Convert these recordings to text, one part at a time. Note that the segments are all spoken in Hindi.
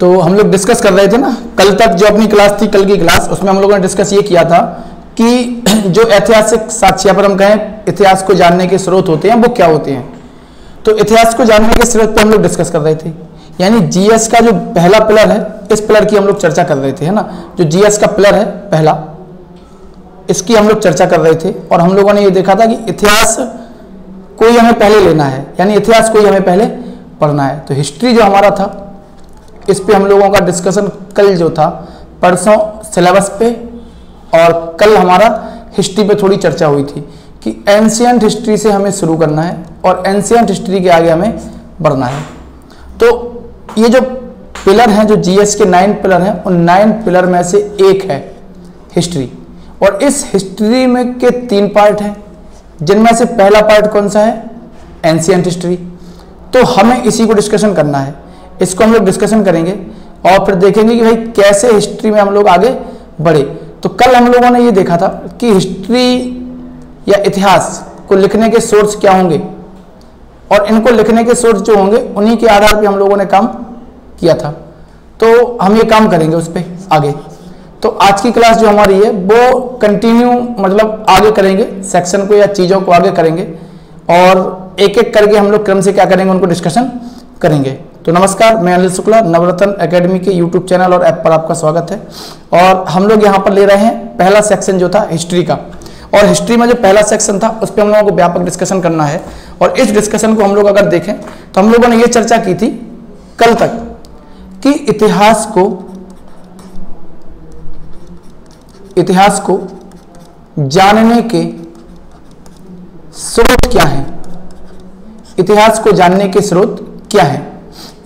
तो हम लोग डिस्कस कर रहे थे ना कल तक, जो अपनी क्लास थी कल की क्लास, उसमें हम लोगों ने डिस्कस ये किया था कि जो ऐतिहासिक साक्ष्य पर हम कहें इतिहास को जानने के स्रोत होते हैं वो क्या होते हैं। तो इतिहास को जानने के स्रोत पर हम लोग डिस्कस कर रहे थे, यानी जीएस का जो पहला पिलर है, इस पिलर की हम लोग चर्चा कर रहे थे, है ना। जो जीएस का पिलर है पहला, इसकी हम लोग चर्चा कर रहे थे। और हम लोगों ने ये देखा था कि इतिहास को ही हमें पहले लेना है, यानी इतिहास को ही हमें पहले पढ़ना है। तो हिस्ट्री जो हमारा था, इस पे हम लोगों का डिस्कशन कल जो था, परसों सिलेबस पे और कल हमारा हिस्ट्री पे थोड़ी चर्चा हुई थी कि एंशियंट हिस्ट्री से हमें शुरू करना है और एंशियंट हिस्ट्री के आगे हमें बढ़ना है। तो ये जो पिलर हैं, जो जीएस के 9 पिलर हैं, उन 9 पिलर में से एक है हिस्ट्री। और इस हिस्ट्री में के 3 पार्ट हैं, जिनमें से पहला पार्ट कौन सा है, एंशियंट हिस्ट्री। तो हमें इसी को डिस्कशन करना है, इसको हम लोग डिस्कशन करेंगे और फिर देखेंगे कि भाई कैसे हिस्ट्री में हम लोग आगे बढ़े। तो कल हम लोगों ने ये देखा था कि हिस्ट्री या इतिहास को लिखने के सोर्स क्या होंगे, और इनको लिखने के सोर्स जो होंगे उन्हीं के आधार पे हम लोगों ने काम किया था। तो हम ये काम करेंगे उस पर आगे। तो आज की क्लास जो हमारी है वो कंटिन्यू, मतलब आगे करेंगे सेक्शन को या चीज़ों को आगे करेंगे और एक एक करके हम लोग क्रम से क्या करेंगे, उनको डिस्कशन करेंगे। तो नमस्कार, मैं अनिल शुक्ला, नवरत्न एकेडमी के यूट्यूब चैनल और ऐप पर आपका स्वागत है। और हम लोग यहाँ पर ले रहे हैं पहला सेक्शन जो था हिस्ट्री का, और हिस्ट्री में जो पहला सेक्शन था उस पर हम लोगों को व्यापक डिस्कशन करना है। और इस डिस्कशन को हम लोग अगर देखें तो हम लोगों ने ये चर्चा की थी कल तक कि इतिहास को जानने के स्रोत क्या हैं, इतिहास को जानने के स्रोत क्या हैं,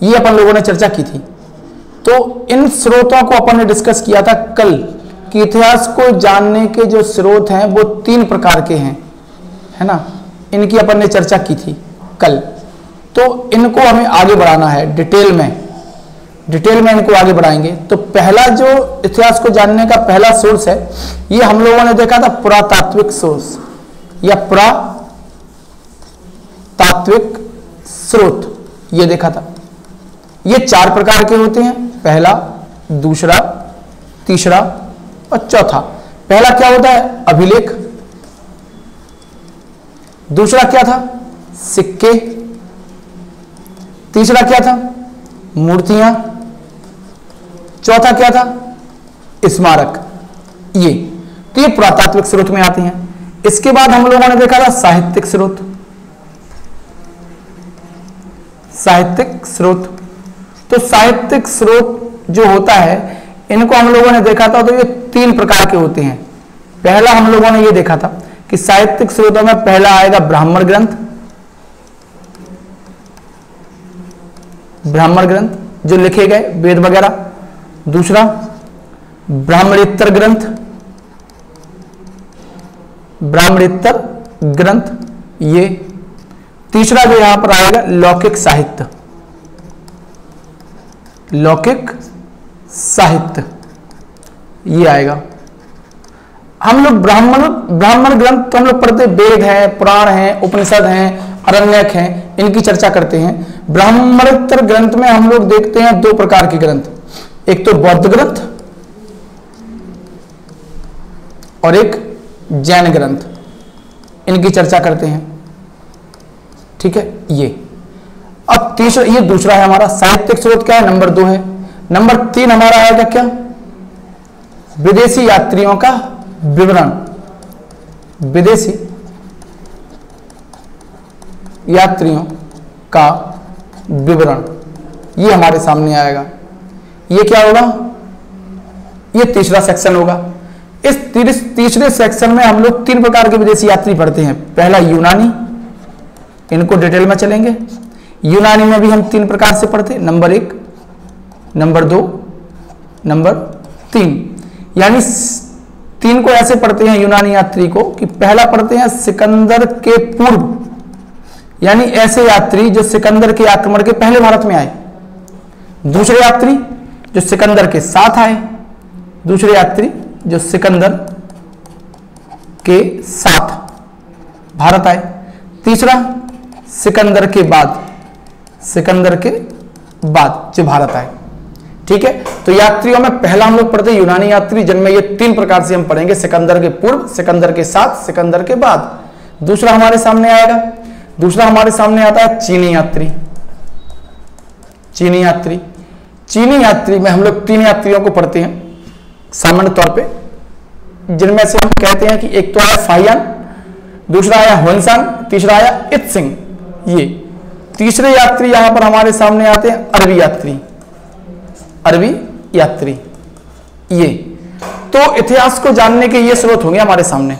ये अपन लोगों ने चर्चा की थी। तो इन स्रोतों को अपन ने डिस्कस किया था कल कि इतिहास को जानने के जो स्रोत हैं वो 3 प्रकार के हैं, है ना। इनकी अपन ने चर्चा की थी कल। तो इनको हमें आगे बढ़ाना है डिटेल में इनको आगे बढ़ाएंगे। तो पहला जो इतिहास को जानने का पहला सोर्स है, ये हम लोगों ने देखा था पुरातात्विक सोर्स या पुरातात्विक स्रोत, ये देखा था। ये 4 प्रकार के होते हैं, पहला, दूसरा, तीसरा और चौथा। पहला क्या होता है, अभिलेख। दूसरा क्या था, सिक्के। तीसरा क्या था, मूर्तियां। चौथा क्या था, स्मारक। ये तो ये पुरातात्विक स्रोत में आती हैं। इसके बाद हम लोगों ने देखा था साहित्यिक स्रोत। तो साहित्यिक स्रोत जो होता है, इनको हम लोगों ने देखा था, तो ये 3 प्रकार के होते हैं। पहला हम लोगों ने ये देखा था कि साहित्यिक स्रोतों में पहला आएगा ब्राह्मण ग्रंथ जो लिखे गए वेद वगैरह। दूसरा ब्राह्मणेतर ग्रंथ, ये। तीसरा जो यहां पर आएगा लौकिक साहित्य, ये आएगा। हम लोग ब्राह्मण ग्रंथ तो हम लोग पढ़ते, वेद है, पुराण है, उपनिषद हैं, अरण्यक हैं, इनकी चर्चा करते हैं। ब्राह्मणेतर ग्रंथ में हम लोग देखते हैं 2 प्रकार के ग्रंथ, एक तो बौद्ध ग्रंथ और एक जैन ग्रंथ, इनकी चर्चा करते हैं। ठीक है, ये। अब तीसरा, ये दूसरा है हमारा साहित्यिक स्रोत, क्या है, नंबर 2 है। नंबर 3 हमारा आएगा क्या, विदेशी यात्रियों का विवरण। विदेशी यात्रियों का विवरण, ये हमारे सामने आएगा। ये क्या होगा, ये तीसरा सेक्शन होगा। इस तीसरे सेक्शन में हम लोग 3 प्रकार के विदेशी यात्री पढ़ते हैं। पहला यूनानी, इनको डिटेल में चलेंगे। यूनानी में भी हम 3 प्रकार से पढ़ते हैं, नंबर 1, नंबर 2, नंबर 3। यानी 3 को ऐसे पढ़ते हैं यूनानी यात्री को कि पहला पढ़ते हैं सिकंदर के पूर्व, यानी ऐसे यात्री जो सिकंदर के आक्रमण के पहले भारत में आए। दूसरे यात्री जो सिकंदर के साथ आए, दूसरे यात्री जो सिकंदर के साथ भारत आए। तीसरा सिकंदर के बाद जो भारत आए। ठीक है। तो यात्रियों में पहला हम लोग पढ़ते हैं यूनानी यात्री, जिनमें ये 3 प्रकार से हम पढ़ेंगे, सिकंदर के पूर्व, सिकंदर के साथ, सिकंदर के बाद। दूसरा हमारे सामने आएगा, दूसरा हमारे सामने आता है चीनी यात्री। चीनी यात्री, चीनी यात्री में हम लोग 3 यात्रियों को पढ़ते हैं सामान्य तौर पे, जिनमें से हम कहते हैं कि एक तो आया फाहियान, दूसरा आया हुनसांग, तीसरा आया इत्सिंग। ये तीसरे यात्री यहां पर हमारे सामने आते हैं अरबी यात्री, अरबी यात्री। ये तो इतिहास को जानने के ये स्रोत होंगे हमारे सामने।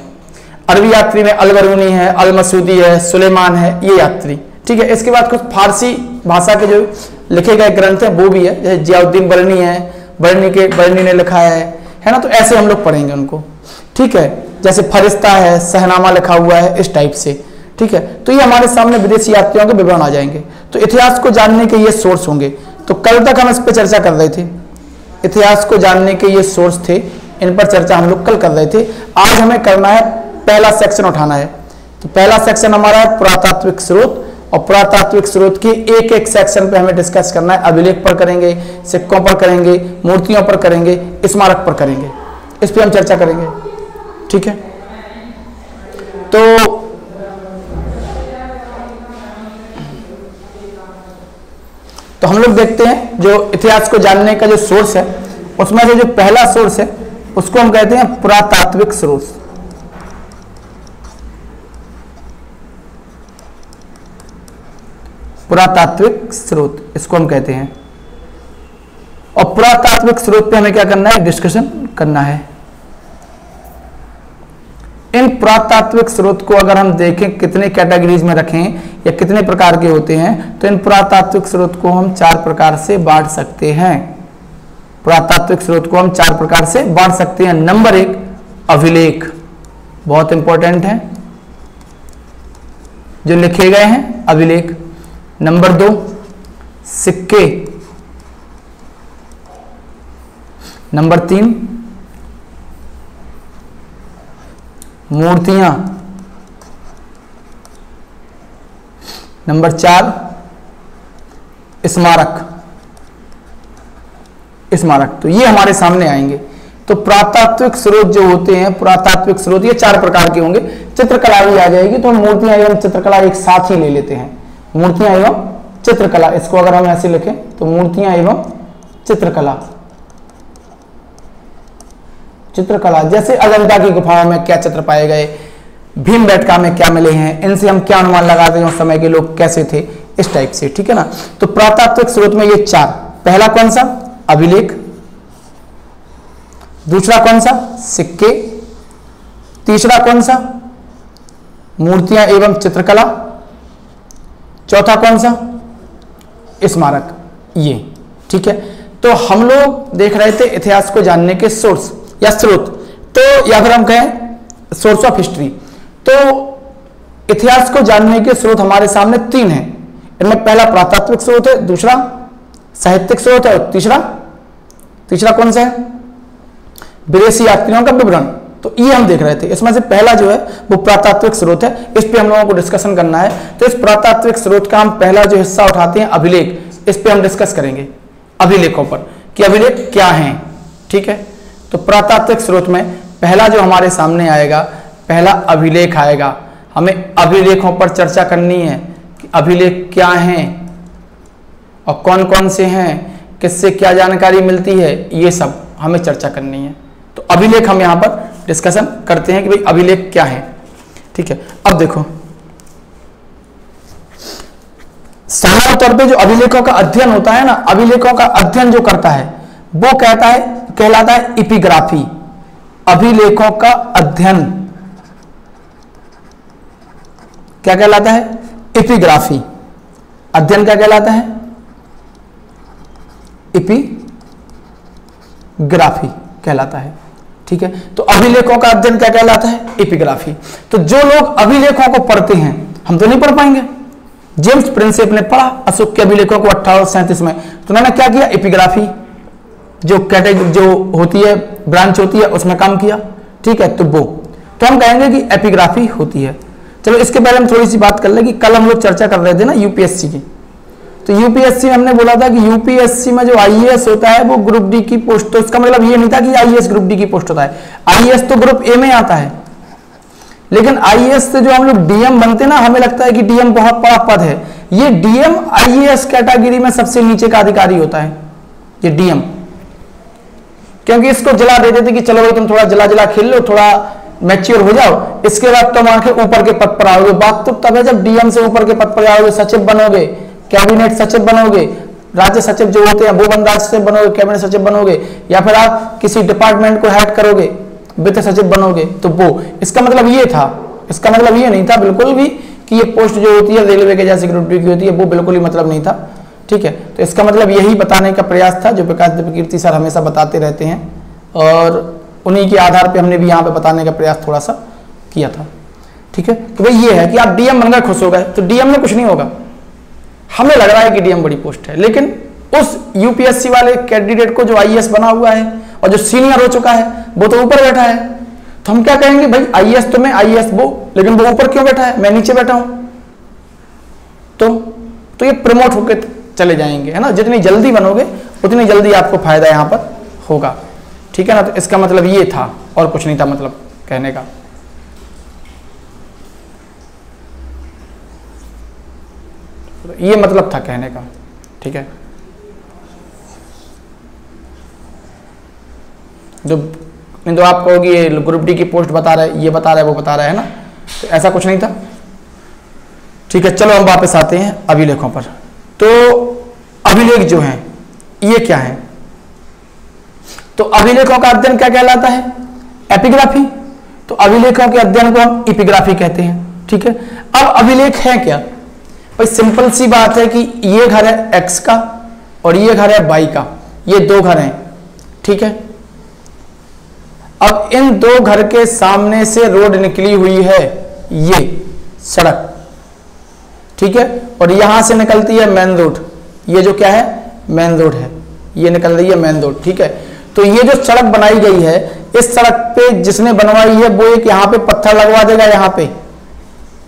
अरबी यात्री में अल बरूनी है, अल मसूदी है, सुलेमान है, ये यात्री, ठीक है। इसके बाद कुछ फारसी भाषा के जो लिखे गए ग्रंथ हैं वो भी है, जैसे जियाउद्दीन बरनी है, बरनी ने लिखा है ना। तो ऐसे हम लोग पढ़ेंगे उनको, ठीक है। जैसे फरिश्ता है, सहनामा लिखा हुआ है, इस टाइप से, ठीक है। तो ये हमारे सामने विदेशी यात्रियों के विवरण आ जाएंगे। तो इतिहास को जानने के ये सोर्स होंगे। तो कल तक हम इस पर चर्चा कर रहे थे, इतिहास को जानने के ये सोर्स थे, इन पर चर्चा हम लोग कल कर रहे थे। आज हमें करना है, पहला सेक्शन उठाना है। तो पहला सेक्शन हमारा है पुरातात्विक स्रोत, और पुरातात्विक स्रोत के एक एक सेक्शन पे हमें डिस्कस करना है। अभिलेख पर करेंगे, सिक्कों पर करेंगे, मूर्तियों पर करेंगे, स्मारक पर करेंगे, इस पे हम चर्चा करेंगे, ठीक है। तो हम लोग देखते हैं जो इतिहास को जानने का जो सोर्स है, उसमें से जो पहला सोर्स है उसको हम कहते हैं पुरातात्विक स्रोत। पुरातात्विक स्रोत इसको हम कहते हैं। और पुरातात्विक स्रोत पे हमें क्या करना है, डिस्कशन करना है। इन पुरातात्विक स्रोत को अगर हम देखें कितने कैटेगरीज में रखें या कितने प्रकार के होते हैं, तो इन पुरातात्विक स्रोत को हम 4 प्रकार से बांट सकते हैं। पुरातात्विक स्रोत को हम 4 प्रकार से बांट सकते हैं। नंबर 1 अभिलेख, बहुत इंपॉर्टेंट है, जो लिखे गए हैं अभिलेख। नंबर 2 सिक्के। नंबर 3 मूर्तियां। नंबर 4 स्मारक। स्मारक तो ये हमारे सामने आएंगे। तो पुरातात्विक स्रोत जो होते हैं, पुरातात्विक स्रोत ये 4 प्रकार के होंगे। चित्रकला भी आ जाएगी, तो मूर्तियां एवं चित्रकला एक साथ ही ले लेते हैं। मूर्तियां एवं चित्रकला, इसको अगर हम ऐसे लिखें तो मूर्तियां एवं चित्रकला। चित्रकला जैसे अजंता की गुफाओं में क्या चित्र पाए गए, भीमबेटका में क्या मिले हैं, इनसे हम क्या अनुमान लगाते हैं उस समय के लोग कैसे थे, इस टाइप से, ठीक है ना। तो पुरातात्विक स्रोत में ये 4, पहला कौन सा, अभिलेख। दूसरा कौन सा, सिक्के। तीसरा कौन सा, मूर्तियां एवं चित्रकला। चौथा कौन सा, स्मारक। ये ठीक है। तो हम लोग देख रहे थे इतिहास को जानने के सोर्स या स्रोत, तो या फिर हम कहें सोर्स ऑफ हिस्ट्री। तो इतिहास को जानने के स्रोत हमारे सामने 3 हैं। इनमें पहला पुरातात्विक स्रोत है, दूसरा साहित्यिक स्रोत है, और तीसरा कौन सा है, विदेशी यात्रियों का विवरण। तो ये हम देख रहे थे। इसमें से पहला जो है वो पुरातात्विक स्रोत है, इस पे हम लोगों को डिस्कशन करना है। तो इस पुरातात्विक स्रोत का हम पहला जो हिस्सा उठाते हैं अभिलेख, इस पे हम डिस्कस करेंगे अभिलेखों पर कि अभिलेख क्या हैं, ठीक है। तो पुरातात्विक स्रोत में पहला जो हमारे सामने आएगा, पहला अभिलेख आएगा। हमें अभिलेखों पर चर्चा करनी है कि अभिलेख क्या हैं और कौन कौन से हैं, किससे क्या जानकारी मिलती है, ये सब हमें चर्चा करनी है। तो अभिलेख हम यहां पर डिस्कशन करते हैं कि भाई अभिलेख क्या है, ठीक है। अब देखो, सामान्य तौर पे जो अभिलेखों का अध्ययन होता है ना, अभिलेखों का अध्ययन जो करता है वो कहलाता है एपिग्राफी। अभिलेखों का अध्ययन क्या कहलाता है, एपिग्राफी। अध्ययन क्या कहलाता है, एपिग्राफी कहलाता है, ठीक है। तो अभिलेखों का अध्ययन क्या कहलाता है, एपिग्राफी। तो जो लोग अभिलेखों को पढ़ते हैं, हम तो नहीं पढ़ पाएंगे। जेम्स प्रिंसेप ने पढ़ा अशोक के अभिलेखों को 1837 में, तो उन्होंने क्या किया, एपिग्राफी जो कैटेगरी जो होती है, ब्रांच होती है, उसमें काम किया, ठीक है। तो हम कहेंगे कि एपिग्राफी होती है। चलो इसके बारे में थोड़ी सी बात कर ले कि कल हम लोग चर्चा कर रहे थे ना यूपीएससी की, तो यूपीएससी में हमने बोला था कि यूपीएससी में जो आईएएस होता है वो ग्रुप डी की पोस्ट, तो इसका मतलब ये नहीं था कि आईएएस ग्रुप डी की पोस्ट होता है, आईएएस तो ग्रुप ए में आता है। लेकिन आईएएस से जो हम लोग डीएम बनते ना, हमें लगता है कि डीएम बहुत बड़ा पद है, ये डीएम आईएएस कैटेगरी में सबसे नीचे का अधिकारी होता है ये डीएम, क्योंकि इसको जला देते थे कि चलो भाई तुम थोड़ा जला खेल लो, थोड़ा मैच्योर हो जाओ, इसके बाद तुम आके ऊपर के पद पर आओगे। बात तो तब है जब डीएम से ऊपर के पद पर आओगे, सचिव बनोगे, कैबिनेट सचिव बनोगे, राज्य सचिव जो होते हैं वो वन राज्य सचिव बनोगे, कैबिनेट सचिव बनोगे, या फिर आप किसी डिपार्टमेंट को हेड करोगे, वित्त सचिव बनोगे, तो वो इसका मतलब ये था। इसका मतलब ये नहीं था बिल्कुल भी कि ये पोस्ट जो होती है रेलवे के जैसे ग्रुप डी की होती है, वो बिल्कुल ही मतलब नहीं था। ठीक है, तो इसका मतलब यही बताने का प्रयास था जो प्रकाश दिव्यकीर्ति सर हमेशा बताते रहते हैं, और उन्हीं के आधार पे हमने भी यहाँ पे बताने का प्रयास थोड़ा सा किया था। ठीक है, तो भाई ये है कि आप डीएम बनकर खुश हो गए, तो डीएम में कुछ नहीं होगा, हमें लग रहा है कि डीएम बड़ी पोस्ट है, लेकिन उस यूपीएससी वाले कैंडिडेट को जो आईएएस बना हुआ है और जो सीनियर हो चुका है वो तो ऊपर बैठा है, तो हम क्या कहेंगे भाई आईएएस तो मैं, आईएएस वो, लेकिन वो ऊपर क्यों बैठा है, मैं नीचे बैठा हूं, तो ये प्रमोट होकर चले जाएंगे, है ना। जितनी जल्दी बनोगे उतनी जल्दी आपको फायदा यहां पर होगा। ठीक है ना, तो इसका मतलब ये था और कुछ नहीं था मतलब कहने का। ये मतलब था कहने का। ठीक है, जो आप कहोगे ये ग्रुप डी की पोस्ट बता रहा है, ये बता रहा है, वो बता रहा है ना, तो ऐसा कुछ नहीं था। ठीक है, चलो हम वापस आते हैं अभिलेखों पर। तो अभिलेख जो हैं ये क्या है, तो अभिलेखों का अध्ययन क्या कहलाता है, एपिग्राफी। तो अभिलेखों के अध्ययन को हम एपिग्राफी कहते हैं। ठीक है, अब अभिलेख है क्या, भाई सिंपल सी बात है कि ये घर है एक्स का और ये घर है वाई का, ये दो घर हैं। ठीक है, अब इन दो घर के सामने से रोड निकली हुई है, ये सड़क। ठीक है, और यहां से निकलती है मेन रोड, ये जो क्या है मेन रोड है, ये निकल रही है मेन रोड। ठीक है, तो ये जो सड़क बनाई गई है, इस सड़क पे जिसने बनवाई है वो एक यहां पे पत्थर लगवा देगा, यहां पे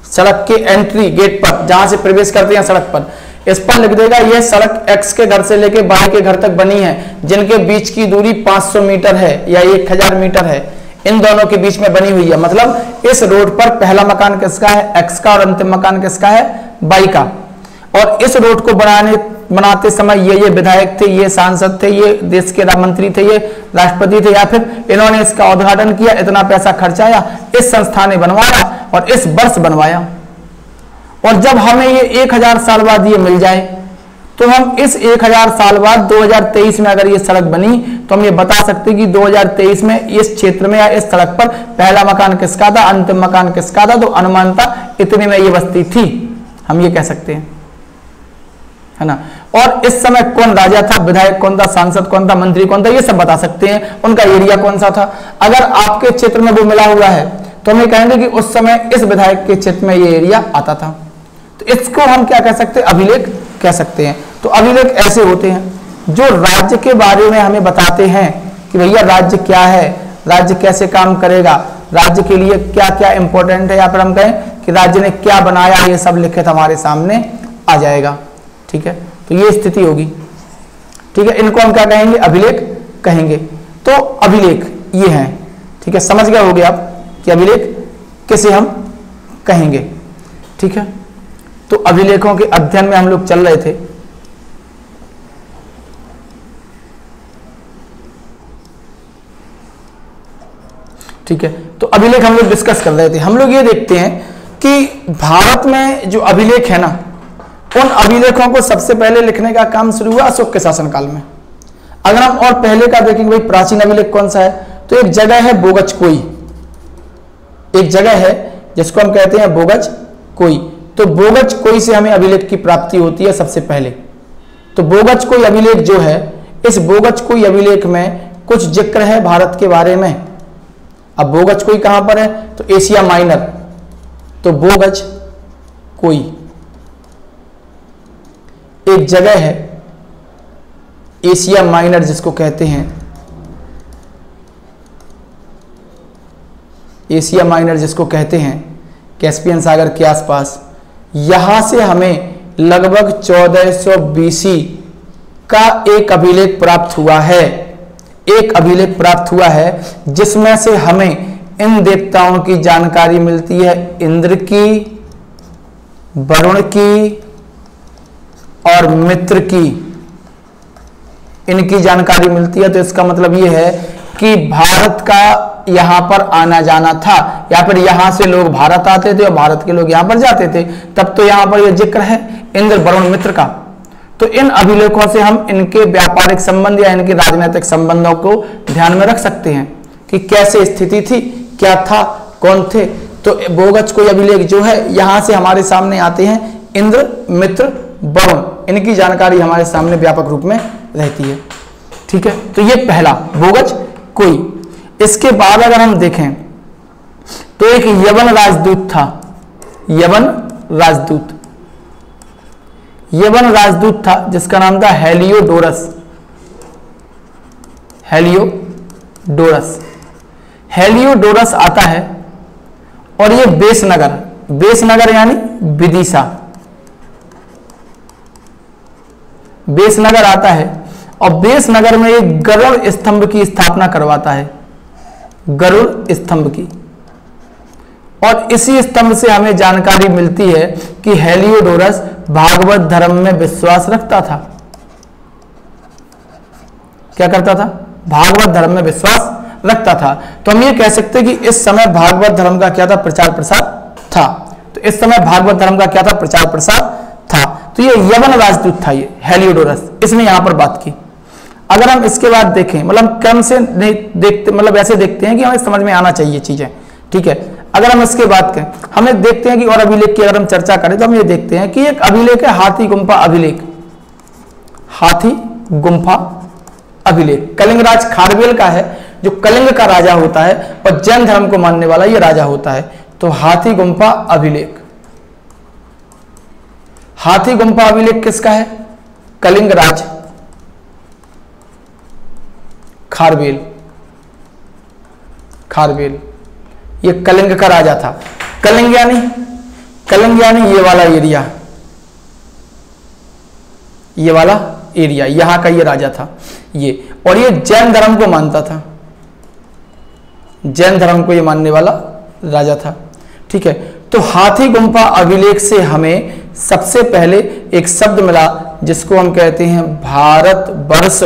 सड़क के एंट्री गेट पर जहां से प्रवेश करते हैं सड़क पर, इस पर लिख देगा यह सड़क एक्स के घर से लेके वाई के घर तक बनी है, जिनके बीच की दूरी 500 मीटर है या 1000 मीटर है, इन दोनों के बीच में बनी हुई है। मतलब इस रोड पर पहला मकान किसका है, एक्स का, और अंतिम मकान किसका है, वाई का। और इस रोड को बनाते समय ये विधायक थे, ये सांसद थे, ये देश के मंत्री थे, ये राष्ट्रपति थे, या फिर इन्होंने इसका उद्घाटन किया, इतना पैसा खर्चाया, इस संस्था ने बनवाया और इस वर्ष बनवाया। और जब हमें ये 1000 साल बाद ये मिल जाए, तो हम इस 1000 साल बाद 2023 में अगर ये सड़क बनी तो हम ये बता सकते हैं कि 2023 में इस क्षेत्र में या इस सड़क पर पहला मकान किसका था, अंतिम मकान किसका था, तो अनुमानता इतने में ये बस्ती थी, हम ये कह सकते हैं, है ना। और इस समय कौन राजा था, विधायक कौन था, सांसद कौन था, मंत्री कौन था, ये सब बता सकते हैं, उनका एरिया कौन सा था। अगर आपके क्षेत्र में वो मिला हुआ है तो हम ये कहेंगे कि उस समय इस विधायक के क्षेत्र में ये एरिया आता था। तो इसको हम क्या कह सकते हैं, अभिलेख कह सकते हैं। तो अभिलेख ऐसे होते हैं जो राज्य के बारे में हमें बताते हैं कि भैया राज्य क्या है, राज्य कैसे काम करेगा, राज्य के लिए क्या क्या इंपॉर्टेंट है, या फिर हम कहें कि राज्य ने क्या बनाया, ये सब लिखित हमारे सामने आ जाएगा। ठीक है, तो ये स्थिति होगी। ठीक है, इनको हम क्या कहेंगे, अभिलेख कहेंगे। तो अभिलेख ये हैं। ठीक है, समझ गए होगे आप कि अभिलेख किसे हम कहेंगे। ठीक है, तो अभिलेखों के अध्ययन में हम लोग चल रहे थे। ठीक है, तो अभिलेख हम लोग डिस्कस कर रहे थे। हम लोग ये देखते हैं कि भारत में जो अभिलेख है ना, उन अभिलेखों को सबसे पहले लिखने का काम शुरू हुआ अशोक के शासनकाल में। अगर हम और पहले का देखेंगे भाई प्राचीन अभिलेख कौन सा है, तो एक जगह है बोगचकोई, एक जगह है जिसको हम कहते हैं बोगचकोई। तो बोगचकोई से हमें अभिलेख की प्राप्ति होती है सबसे पहले। तो बोगचकोई अभिलेख जो है, इस बोगचकोई अभिलेख में कुछ जिक्र है भारत के बारे में। अब बोगचकोई कहां पर है, तो एशिया माइनर। तो बोगचकोई एक जगह है एशिया माइनर जिसको कहते हैं, एशिया माइनर जिसको कहते हैं, कैस्पियन सागर के आसपास। यहां से हमें लगभग 1400 BC का एक अभिलेख प्राप्त हुआ है, एक अभिलेख प्राप्त हुआ है जिसमें से हमें इन देवताओं की जानकारी मिलती है, इंद्र की, वरुण की और मित्र की, इनकी जानकारी मिलती है। तो इसका मतलब यह है कि भारत का यहां पर आना जाना था, या फिर यहां से लोग भारत आते थे और भारत के लोग यहां पर जाते थे, तब तो यहां पर यह जिक्र है इंद्र, वरुण, मित्र का। तो इन अभिलेखों से हम इनके व्यापारिक संबंध या इनके राजनीतिक संबंधों को ध्यान में रख सकते हैं कि कैसे स्थिति थी, क्या था, कौन थे। तो बोगज कोई अभिलेख जो है यहां से हमारे सामने आते हैं इंद्र, मित्र, वरुण, इनकी जानकारी हमारे सामने व्यापक रूप में रहती है। ठीक है, तो ये पहला बोगज कोई। इसके बाद अगर हम देखें तो एक यवन राजदूत था, यवन राजदूत, यवन राजदूत था जिसका नाम था हेलियोडोरस, हेलियोडोरस। हेलियोडोरस आता है और ये बेसनगर, बेसनगर यानी विदिशा, बेसनगर आता है और बेसनगर में एक गरुड़ स्तंभ की स्थापना करवाता है, गरुड़ स्तंभ की। और इसी स्तंभ से हमें जानकारी मिलती है कि हेलियोडोरस भागवत धर्म में विश्वास रखता था। क्या करता था? भागवत धर्म में विश्वास रखता था। तो हम ये कह सकते हैं कि इस समय भागवत धर्म का क्या था? प्रचार प्रसार था। तो इस समय भागवत धर्म का क्या था? प्रचार प्रसार था। तो ये यवन राजदूत था, ये हेलियोडोरस, इसने यहां पर बात की। अगर हम इसके बाद देखें, मतलब क्रम से नहीं देखते, मतलब ऐसे देखते हैं कि हमें समझ में आना चाहिए चीजें। ठीक है, अगर हम इसके बात करें, हमें देखते हैं कि और अभिलेख की अगर हम चर्चा करें तो हम ये देखते हैं कि एक अभिलेख है हाथी गुम्फा अभिलेख, हाथी गुम्फा अभिलेख कलिंगराज खारवेल का है, जो कलिंग का राजा होता है और जैन धर्म को मानने वाला ये राजा होता है। तो हाथी गुम्फा अभिलेख, हाथी गुम्फा अभिलेख किसका है? कलिंगराज खारवेल, खारवेल ये कलिंग का राजा था। कलिंग यानी ये वाला एरिया, ये वाला एरिया, यहां का ये राजा था ये। और ये जैन धर्म को मानता था, जैन धर्म को ये मानने वाला राजा था। ठीक है, तो हाथी गुम्फा अभिलेख से हमें सबसे पहले एक शब्द मिला जिसको हम कहते हैं भारतवर्ष।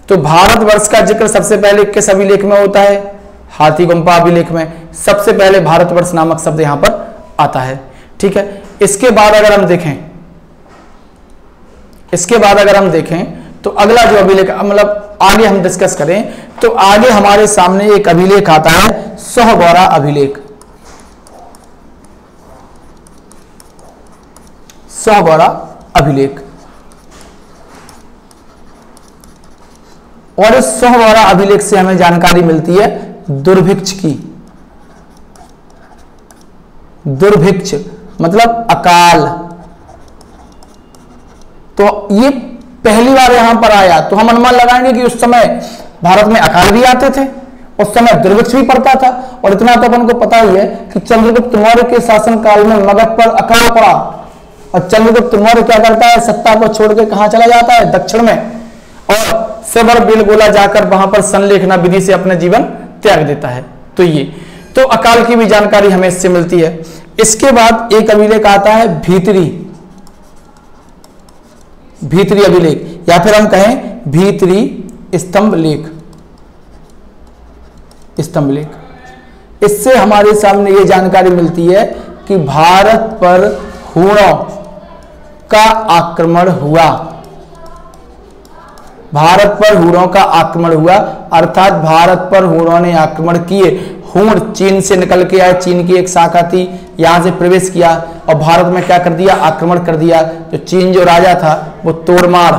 तो भारतवर्ष का जिक्र सबसे पहले किस अभिलेख में होता है? हाथी गुम्फा अभिलेख में सबसे पहले भारतवर्ष नामक शब्द यहां पर आता है। ठीक है, इसके बाद अगर हम देखें, इसके बाद अगर हम देखें तो अगला जो अभिलेख, मतलब आगे हम डिस्कस करें तो आगे हमारे सामने एक अभिलेख आता है सोहगौरा अभिलेख, सोहगौरा अभिलेख। और इस सोहगौरा अभिलेख से हमें जानकारी मिलती है दुर्भिक्ष की, दुर्भिक्ष मतलब अकाल। तो ये पहली बार यहां पर आया, तो हम अनुमान लगाएंगे कि उस समय भारत में अकाल भी आते थे, उस समय दुर्भिक्ष भी पड़ता था। और इतना तो अपन को पता ही है कि चंद्रगुप्त मौर्य के शासन काल में मगध पर अकाल पड़ा और चंद्रगुप्त मौर्य क्या करता है? सत्ता को छोड़ के कहां चला जाता है? दक्षिण में, और सेवर बेलगोला जाकर वहां पर संलेखना विधि से अपने जीवन त्याग देता है। तो ये तो अकाल की भी जानकारी हमें इससे मिलती है। इसके बाद एक अभिलेख आता है भीतरी, भीतरी अभिलेख, या फिर हम कहें भीतरी स्तंभ लेख, स्तंभ लेख। इससे हमारे सामने ये जानकारी मिलती है कि भारत पर हूणों का आक्रमण हुआ, भारत पर हूणों का आक्रमण हुआ, अर्थात भारत पर हूणों ने आक्रमण किए। हूण चीन से निकल के आए, चीन की एक शाखा थी, यहां से प्रवेश किया और भारत में क्या कर दिया? आक्रमण कर दिया। तो चीन जो राजा था वो तोड़मार,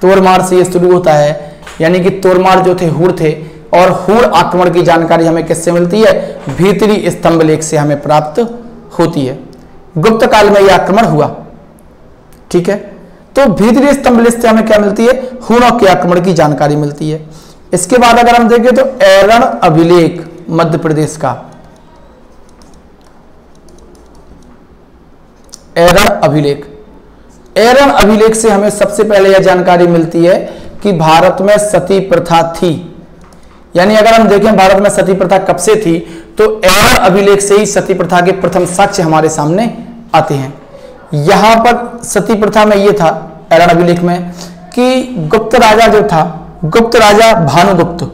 तोड़मार से ये शुरू होता है, यानी कि तोड़मार जो थे हूण थे। और हूण आक्रमण की जानकारी हमें किससे मिलती है? भीतरी स्तंभ लेख से हमें प्राप्त होती है। गुप्त काल में यह आक्रमण हुआ। ठीक है, तो भीतरी स्तंभ लेख से हमें क्या मिलती है? हूणों के आक्रमण की जानकारी मिलती है। इसके बाद अगर हम देखें तो एरण अभिलेख मध्य प्रदेश का, एरण अभिलेख। एरण अभिलेख से हमें सबसे पहले यह जानकारी मिलती है कि भारत में सती प्रथा थी। यानी अगर हम देखें भारत में सती प्रथा कब से थी, तो एरण अभिलेख से ही सती प्रथा के प्रथम साक्ष्य हमारे सामने आते हैं। यहां पर सती प्रथा में यह था एरण अभिलेख में कि गुप्त राजा जो था, गुप्त राजा भानुगुप्त,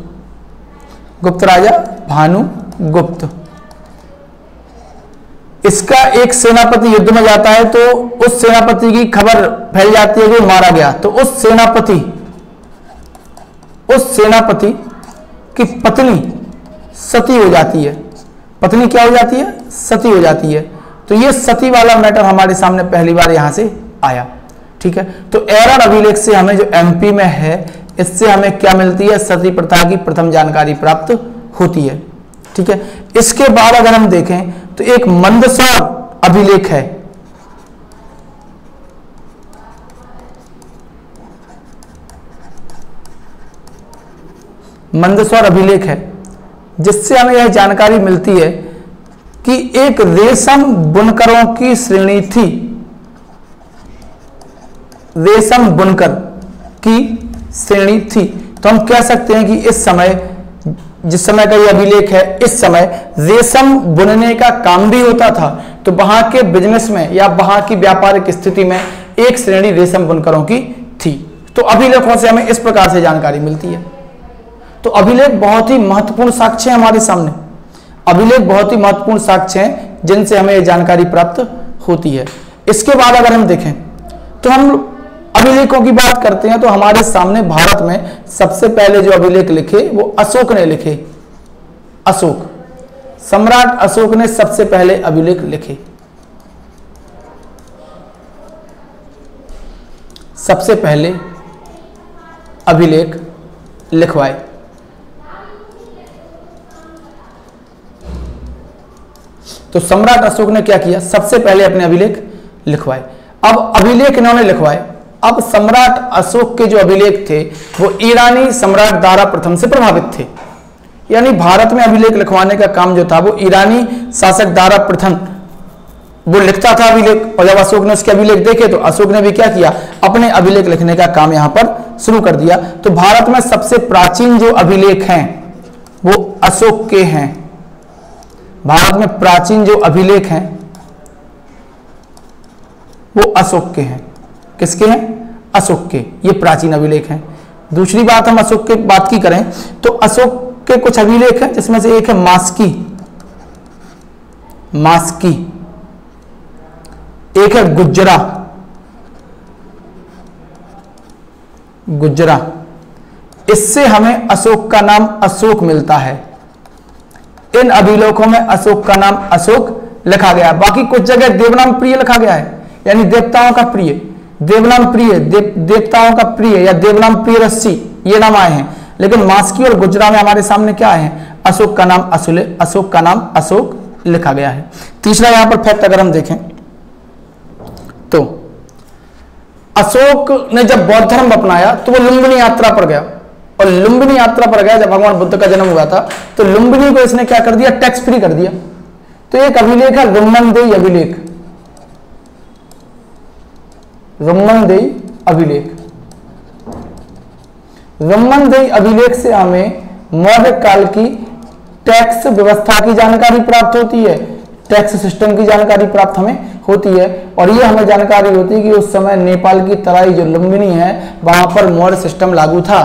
गुप्त राजा भानुगुप्त, इसका एक सेनापति युद्ध में जाता है, तो उस सेनापति की खबर फैल जाती है कि वो मारा गया। तो उस सेनापति की पत्नी सती हो जाती है। पत्नी क्या हो जाती है? सती हो जाती है। तो ये सती वाला मैटर हमारे सामने पहली बार यहां से आया। ठीक है, तो एरण अभिलेख से हमें जो एमपी में है, इससे हमें क्या मिलती है? सती प्रथा की प्रथम जानकारी प्राप्त होती है। ठीक है, इसके बाद अगर हम देखें तो एक मंदसौर अभिलेख है। मंदसौर अभिलेख है जिससे हमें यह जानकारी मिलती है कि एक रेशम बुनकरों की श्रेणी थी। रेशम बुनकर की श्रेणी थी। तो हम कह सकते हैं कि इस समय, जिस समय का यह अभिलेख है, इस समय रेशम बुनने का काम भी होता था। तो वहां के बिजनेस में या वहां की व्यापारिक स्थिति में एक श्रेणी रेशम बुनकरों की थी। तो अभिलेखों से हमें इस प्रकार से जानकारी मिलती है। तो अभिलेख बहुत ही महत्वपूर्ण साक्ष्य है हमारे सामने। अभिलेख बहुत ही महत्वपूर्ण साक्ष्य हैं जिनसे हमें यह जानकारी प्राप्त होती है। इसके बाद अगर हम देखें तो हम अभिलेखों की बात करते हैं, तो हमारे सामने भारत में सबसे पहले जो अभिलेख लिखे वो अशोक ने लिखे। अशोक, सम्राट अशोक ने सबसे पहले अभिलेख लिखे। सबसे पहले अभिलेख लिखवाए। तो सम्राट अशोक ने क्या किया? सबसे पहले अपने अभिलेख लिखवाए। अब अभिलेख इन्होंने लिखवाए। अब सम्राट अशोक के जो अभिलेख थे वो ईरानी सम्राट दारा प्रथम से प्रभावित थे। यानी भारत में अभिलेख लिखवाने का काम जो था वो ईरानी शासक दारा प्रथम वो लिखता था अभिलेख। और जब अशोक ने उसके अभिलेख देखे तो अशोक ने भी क्या किया? अपने अभिलेख लिखने का काम यहां पर शुरू कर दिया। तो भारत में सबसे प्राचीन जो अभिलेख हैं वो अशोक के हैं। भारत में प्राचीन जो अभिलेख हैं वो अशोक के हैं। किसके हैं? अशोक के। ये प्राचीन अभिलेख हैं। दूसरी बात, हम अशोक के बात की करें तो अशोक के कुछ अभिलेख हैं जिसमें से एक है मास्की, मास्की, एक है गुज्जरा, गुज्जरा। इससे हमें अशोक का नाम अशोक मिलता है। इन अभिलेखों में अशोक का नाम अशोक लिखा गया। बाकी कुछ जगह देवनाम प्रिय लिखा गया है, यानी देवताओं का प्रिय, देवनाम प्रिय, देवताओं का प्रिय या देवनाम प्रिय रस्सी, ये नाम आए हैं। लेकिन मास्की और गुजरा में हमारे सामने क्या है? अशोक का नाम अशोक का नाम अशोक लिखा गया है। तीसरा यहां पर फैक्ट अगर हम देखें तो अशोक ने जब बौद्ध धर्म अपनाया तो वो लुम्बिनी यात्रा पर गया। और लुम्बिनी यात्रा पर गया जब भगवान बुद्ध का जन्म हुआ था, तो लुम्बिनी को इसने क्या कर दिया? टैक्स फ्री कर दिया। तो एक अभिलेख है रुम्मनदेई अभिलेख, रुम्मनदेई अभिलेख। रुम्मनदेई अभिलेख से हमें मौर्य काल की टैक्स व्यवस्था की जानकारी प्राप्त होती है, टैक्स सिस्टम की जानकारी प्राप्त हमें होती है। और ये हमें जानकारी होती है कि उस समय नेपाल की तराई जो लुम्बिनी है वहां पर मौर्य सिस्टम लागू था।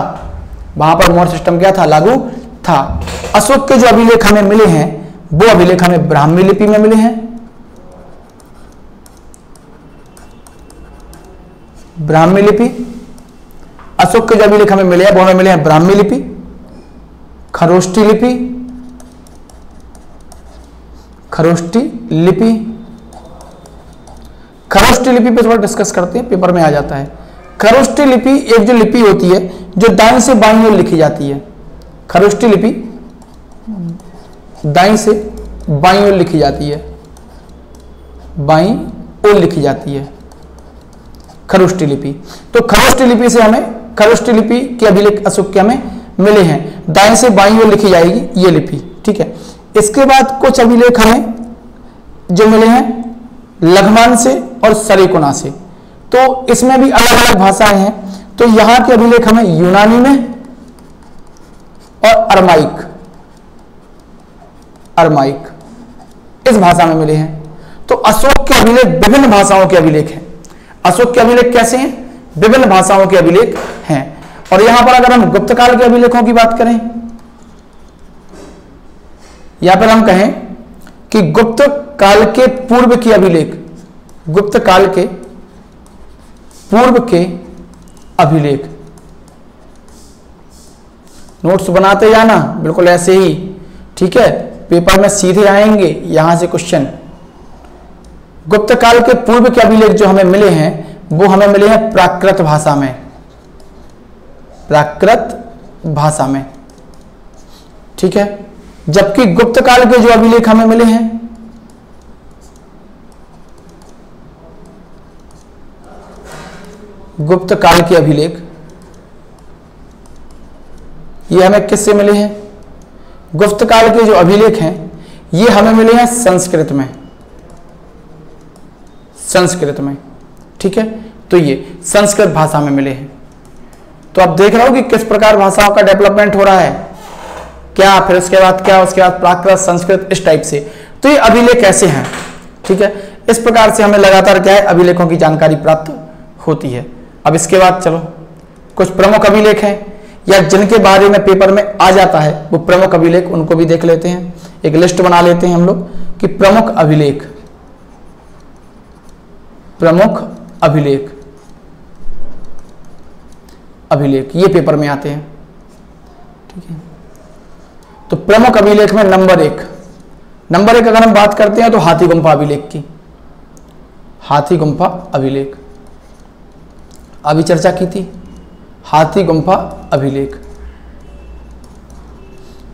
वहां पर मौर्य सिस्टम क्या था? लागू था। अशोक के जो अभिलेख हमें मिले हैं वो अभिलेख हमें ब्राह्मी लिपि में मिले हैं। ब्राह्मी लिपि, अशोक के जो अभिलेख हमें मिले हैं वो हमें मिले हैं ब्राह्मी लिपि, खरोष्टी लिपि, खरोष्टी लिपि। खरोष्टी लिपि पे थोड़ा डिस्कस करते हैं, पेपर में आ जाता है। खरोष्टी लिपि एक जो लिपि होती है जो दाईं से बाईं ओर लिखी जाती है। खरोष्टी लिपि दाईं से बाईं ओर लिखी जाती है, बाईं ओर लिखी जाती है खरोष्टी लिपि। तो खरोष्टी लिपि से हमें, खरोष्टी लिपि के अभिलेख अशोक के हमें मिले हैं, दाएं से बाईं ओर लिखी जाएगी ये लिपि। ठीक है, इसके बाद कुछ अभिलेख हमें जो मिले हैं लघमान से और सरेकुना से। तो इसमें भी अलग अलग भाषाएं हैं। तो यहां के अभिलेख हमें यूनानी में और अरमाइक इस भाषा में मिले हैं। तो अशोक के अभिलेख विभिन्न भाषाओं के अभिलेख हैं। अशोक के अभिलेख कैसे हैं? विभिन्न भाषाओं के अभिलेख हैं। और यहां पर अगर हम गुप्त काल के अभिलेखों की बात करें, यहां पर हम कहें कि गुप्त काल के पूर्व के अभिलेख, गुप्त काल के पूर्व के अभिलेख, नोट्स बनाते जाना बिल्कुल ऐसे ही, ठीक है, पेपर में सीधे आएंगे यहां से क्वेश्चन। गुप्त काल के पूर्व के अभिलेख जो हमें मिले हैं वो हमें मिले हैं प्राकृत भाषा में, प्राकृत भाषा में, ठीक है। जबकि गुप्त काल के जो अभिलेख हमें मिले हैं गुप्त काल के अभिलेख ये हमें किससे मिले हैं? गुप्त काल के जो अभिलेख हैं ये हमें मिले हैं संस्कृत में, संस्कृत में, ठीक है। तो ये संस्कृत भाषा में मिले हैं। तो आप देख रहे हो कि किस प्रकार भाषाओं का डेवलपमेंट हो रहा है, क्या फिर उसके बाद क्या, उसके बाद प्राकृत, संस्कृत, इस टाइप से। तो ये अभिलेख ऐसे हैं, ठीक है। इस प्रकार से हमें लगातार क्या है, अभिलेखों की जानकारी प्राप्त होती है। अब इसके बाद चलो कुछ प्रमुख अभिलेख हैं या जिनके बारे में पेपर में आ जाता है वो प्रमुख अभिलेख, उनको भी देख लेते हैं। एक लिस्ट बना लेते हैं हम लोग कि प्रमुख अभिलेख, प्रमुख अभिलेख, अभिलेख ये पेपर में आते हैं, ठीक है। तो प्रमुख अभिलेख में नंबर एक अगर हम बात करते हैं तो हाथी गुम्फा अभिलेख की, हाथी गुम्फा अभिलेख अभी चर्चा की थी। हाथी गुम्फा अभिलेख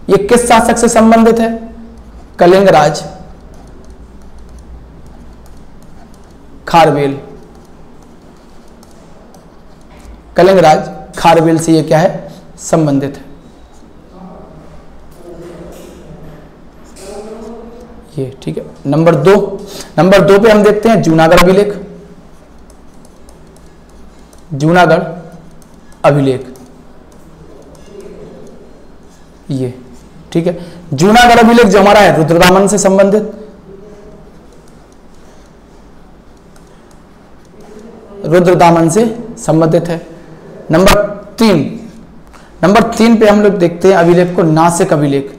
ये किस शासक से संबंधित है? कलिंगराज खारवेल, कलिंगराज खारवेल से ये क्या है, संबंधित है। ये ठीक है। नंबर दो पे हम देखते हैं जूनागढ़ अभिलेख, जूनागढ़ अभिलेख ये ठीक है। जूनागढ़ अभिलेख जो हमारा है रुद्रदामन से संबंधित, रुद्रदामन से संबंधित है। नंबर तीन पे हम लोग देखते हैं अभिलेख को नासिक अभिलेख,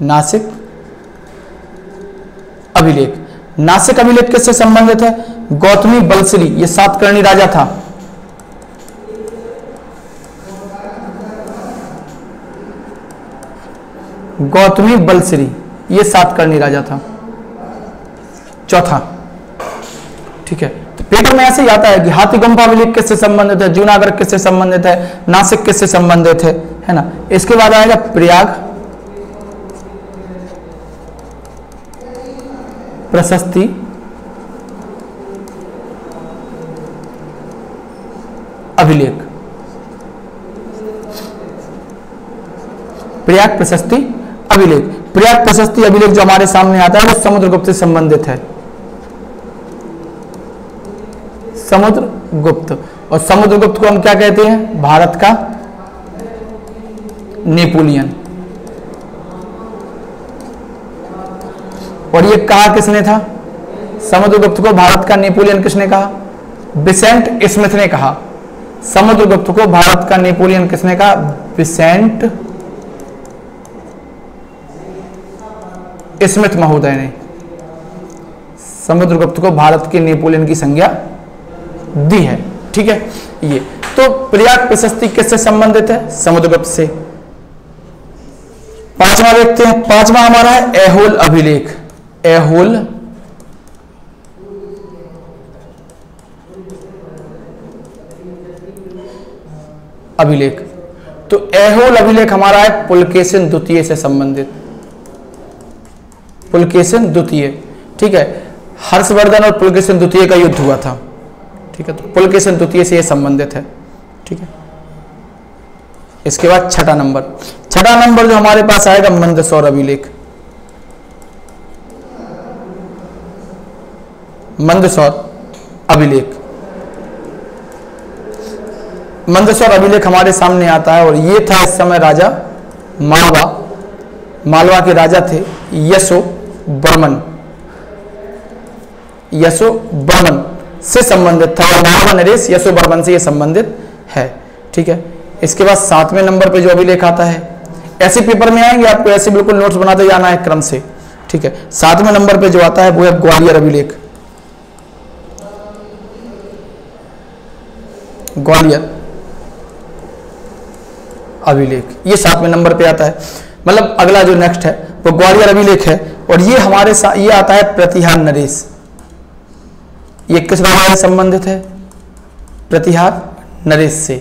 नासिक अभिलेख। नासिक अभिलेख किससे संबंधित है? गौतमी बलश्री, ये सातकर्णी राजा था। गौतमी बलश्री ये सातकर्णी राजा था, चौथा, ठीक है। तो पेपर में ऐसे ही आता है कि हाथी गुम्फा अभिलेख किससे संबंधित है, जूनागढ़ किससे संबंधित है, नासिक किससे संबंधित है ना। इसके बाद आएगा प्रयाग प्रशस्ति अभिलेख, प्रयाग प्रशस्ति अभिलेख। प्रयाग प्रशस्ति अभिलेख जो हमारे सामने आता है वो समुद्रगुप्त से संबंधित है, समुद्रगुप्त। और समुद्रगुप्त को हम क्या कहते हैं? भारत का नेपोलियन। और ये कहा किसने था? समुद्रगुप्त को भारत का नेपोलियन किसने कहा? विसेंट स्मिथ ने कहा। समुद्रगुप्त को भारत का नेपोलियन किसने कहा? विसेंट स्मिथ महोदय ने समुद्रगुप्त को भारत के नेपोलियन की संज्ञा दी है, ठीक है। ये तो प्रयाग प्रशस्ति किससे संबंधित है? समुद्रगुप्त से। पांचवा देखते हैं, पांचवा हमारा है ऐहोल अभिलेख, ऐहोल अभिलेख। तो ऐहोल अभिलेख हमारा है पुलकेशिन द्वितीय से संबंधित, पुलकेशिन द्वितीय, ठीक है। हर्षवर्धन और पुलकेशिन द्वितीय का युद्ध हुआ था, ठीक है। तो पुलकेशिन द्वितीय से यह संबंधित है, ठीक है। इसके बाद छठा नंबर जो हमारे पास आएगा मंदसौर अभिलेख, मंदसौर अभिलेख। मंदसौर अभिलेख हमारे सामने आता है और ये था इस समय राजा मालवा के राजा थे यशोवर्मन से संबंधित था। मालवा नरेश यशोवर्मन से ये संबंधित है। ठीक है, इसके बाद 7वें नंबर पे जो अभिलेख आता है, ऐसे पेपर में आएंगे आपको ऐसे बिल्कुल नोट्स बनाते जाना है क्रम से। ठीक है, 7वें नंबर पे जो आता है वो है ग्वालियर अभिलेख। ग्वालियर अभिलेख ये 7वें नंबर पे आता है। मतलब अगला जो नेक्स्ट है वो ग्वालियर अभिलेख है और ये हमारे साथ ये आता है प्रतिहार नरेश। ये किस राजा से संबंधित है? प्रतिहार नरेश से।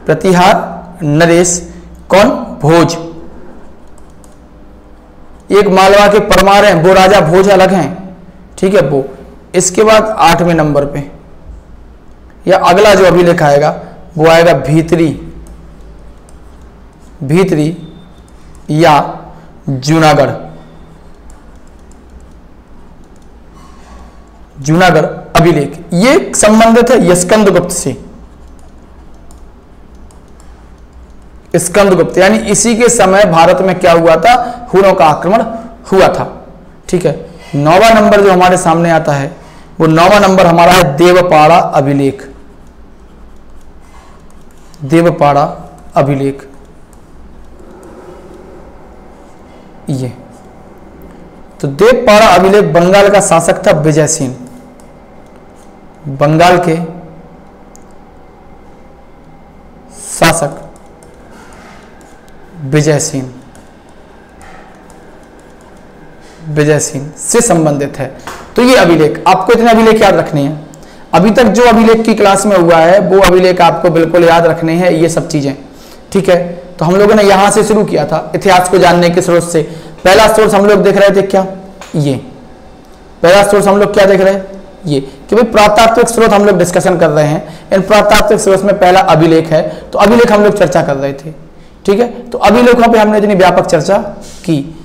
प्रतिहार नरेश कौन? भोज। एक मालवा के परमार हैं वो राजा भोज अलग हैं। ठीक है, वो। इसके बाद 8वें नंबर पे या अगला जो अभिलेख आएगा वो आएगा भीतरी या जूनागढ़ अभिलेख। ये संबंधित है स्कंदगुप्त से। स्कंदगुप्त यानी इसी के समय भारत में क्या हुआ था? हुनों का आक्रमण हुआ था। ठीक है, 9वां नंबर जो हमारे सामने आता है वो 9वां नंबर हमारा है देवपाड़ा अभिलेख। देवपाड़ा अभिलेख ये तो देवपाड़ा अभिलेख बंगाल का शासक था विजयसेन। बंगाल के शासक विजयसेन से संबंधित है। तो ये अभिलेख आपको इतने अभिलेख याद रखने हैं। अभी तक जो अभिलेख की क्लास में हुआ है वो अभिलेख आपको बिल्कुल याद रखने हैं, ये सब चीजें। ठीक है, तो हम लोगों ने यहां से शुरू किया था इतिहास को जानने के स्रोत से। पहला सोर्स हम लोग देख रहे थे क्या? ये पहला सोर्स हम लोग क्या देख रहे हैं? ये कि भाई पुरातात्विक स्रोत हम लोग डिस्कशन कर रहे हैं। इन पुरातात्विक स्रोत में पहला अभिलेख है, तो अभिलेख हम लोग चर्चा कर रहे थे। ठीक है, तो अभिलेखों पे हमने इतनी व्यापक चर्चा की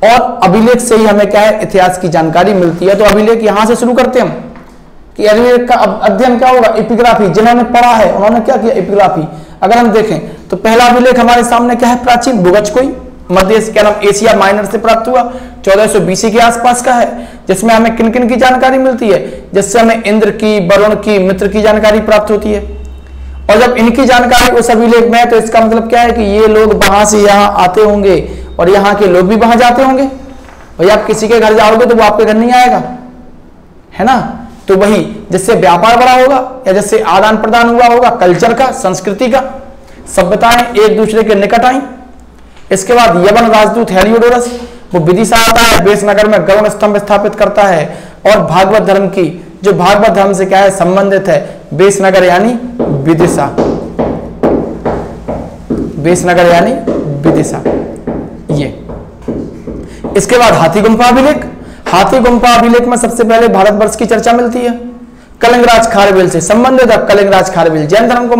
और अभिलेख से ही हमें क्या है? इतिहास की जानकारी मिलती है। तो अभिलेख यहां से शुरू करते हम कि अभिलेख का अध्ययन क्या होगा? एपिग्राफी। जिन्होंने पढ़ा है उन्होंने क्या किया? एपिग्राफी। अगर हम देखें तो पहला अभिलेख हमारे सामने क्या है? प्राचीन भूगर्जकोई मध्य क्या नाम एशिया माइनर से प्राप्त हुआ, 1400 BC के आसपास का है, जिसमें हमें किन किन की जानकारी मिलती है? जिससे हमें इंद्र की, वरुण की, मित्र की जानकारी प्राप्त होती है। और जब इनकी जानकारी उस अभिलेख में है तो इसका मतलब क्या है कि ये लोग वहां से यहाँ आते होंगे और यहाँ के लोग भी वहां जाते होंगे। भाई आप किसी के घर जाओगे तो वो आपके घर नहीं आएगा, है ना? तो वही जिससे व्यापार बड़ा होगा या जिससे आदान प्रदान हुआ होगा कल्चर का, संस्कृति का, सभ्यताएं एक दूसरे के निकट आई। इसके बाद यवन राजदूत हेलियोडोरस वो विदिशा आता है, बेसनगर में गरुड़ स्तंभ स्थापित करता है और भागवत धर्म की जो भागवत धर्म से क्या है? संबंधित है। बेसनगर यानी विदिशा, बेसनगर यानी विदिशा। ये इसके बाद हाथी गुम्फा अभिलेख। हाथी गुम्फा अभिलेख में सबसे पहले भारतवर्ष की चर्चा मिलती है। कलिंगराज खारवेल से संबंधित है। कलिंगराज खारवेल जैन धर्म को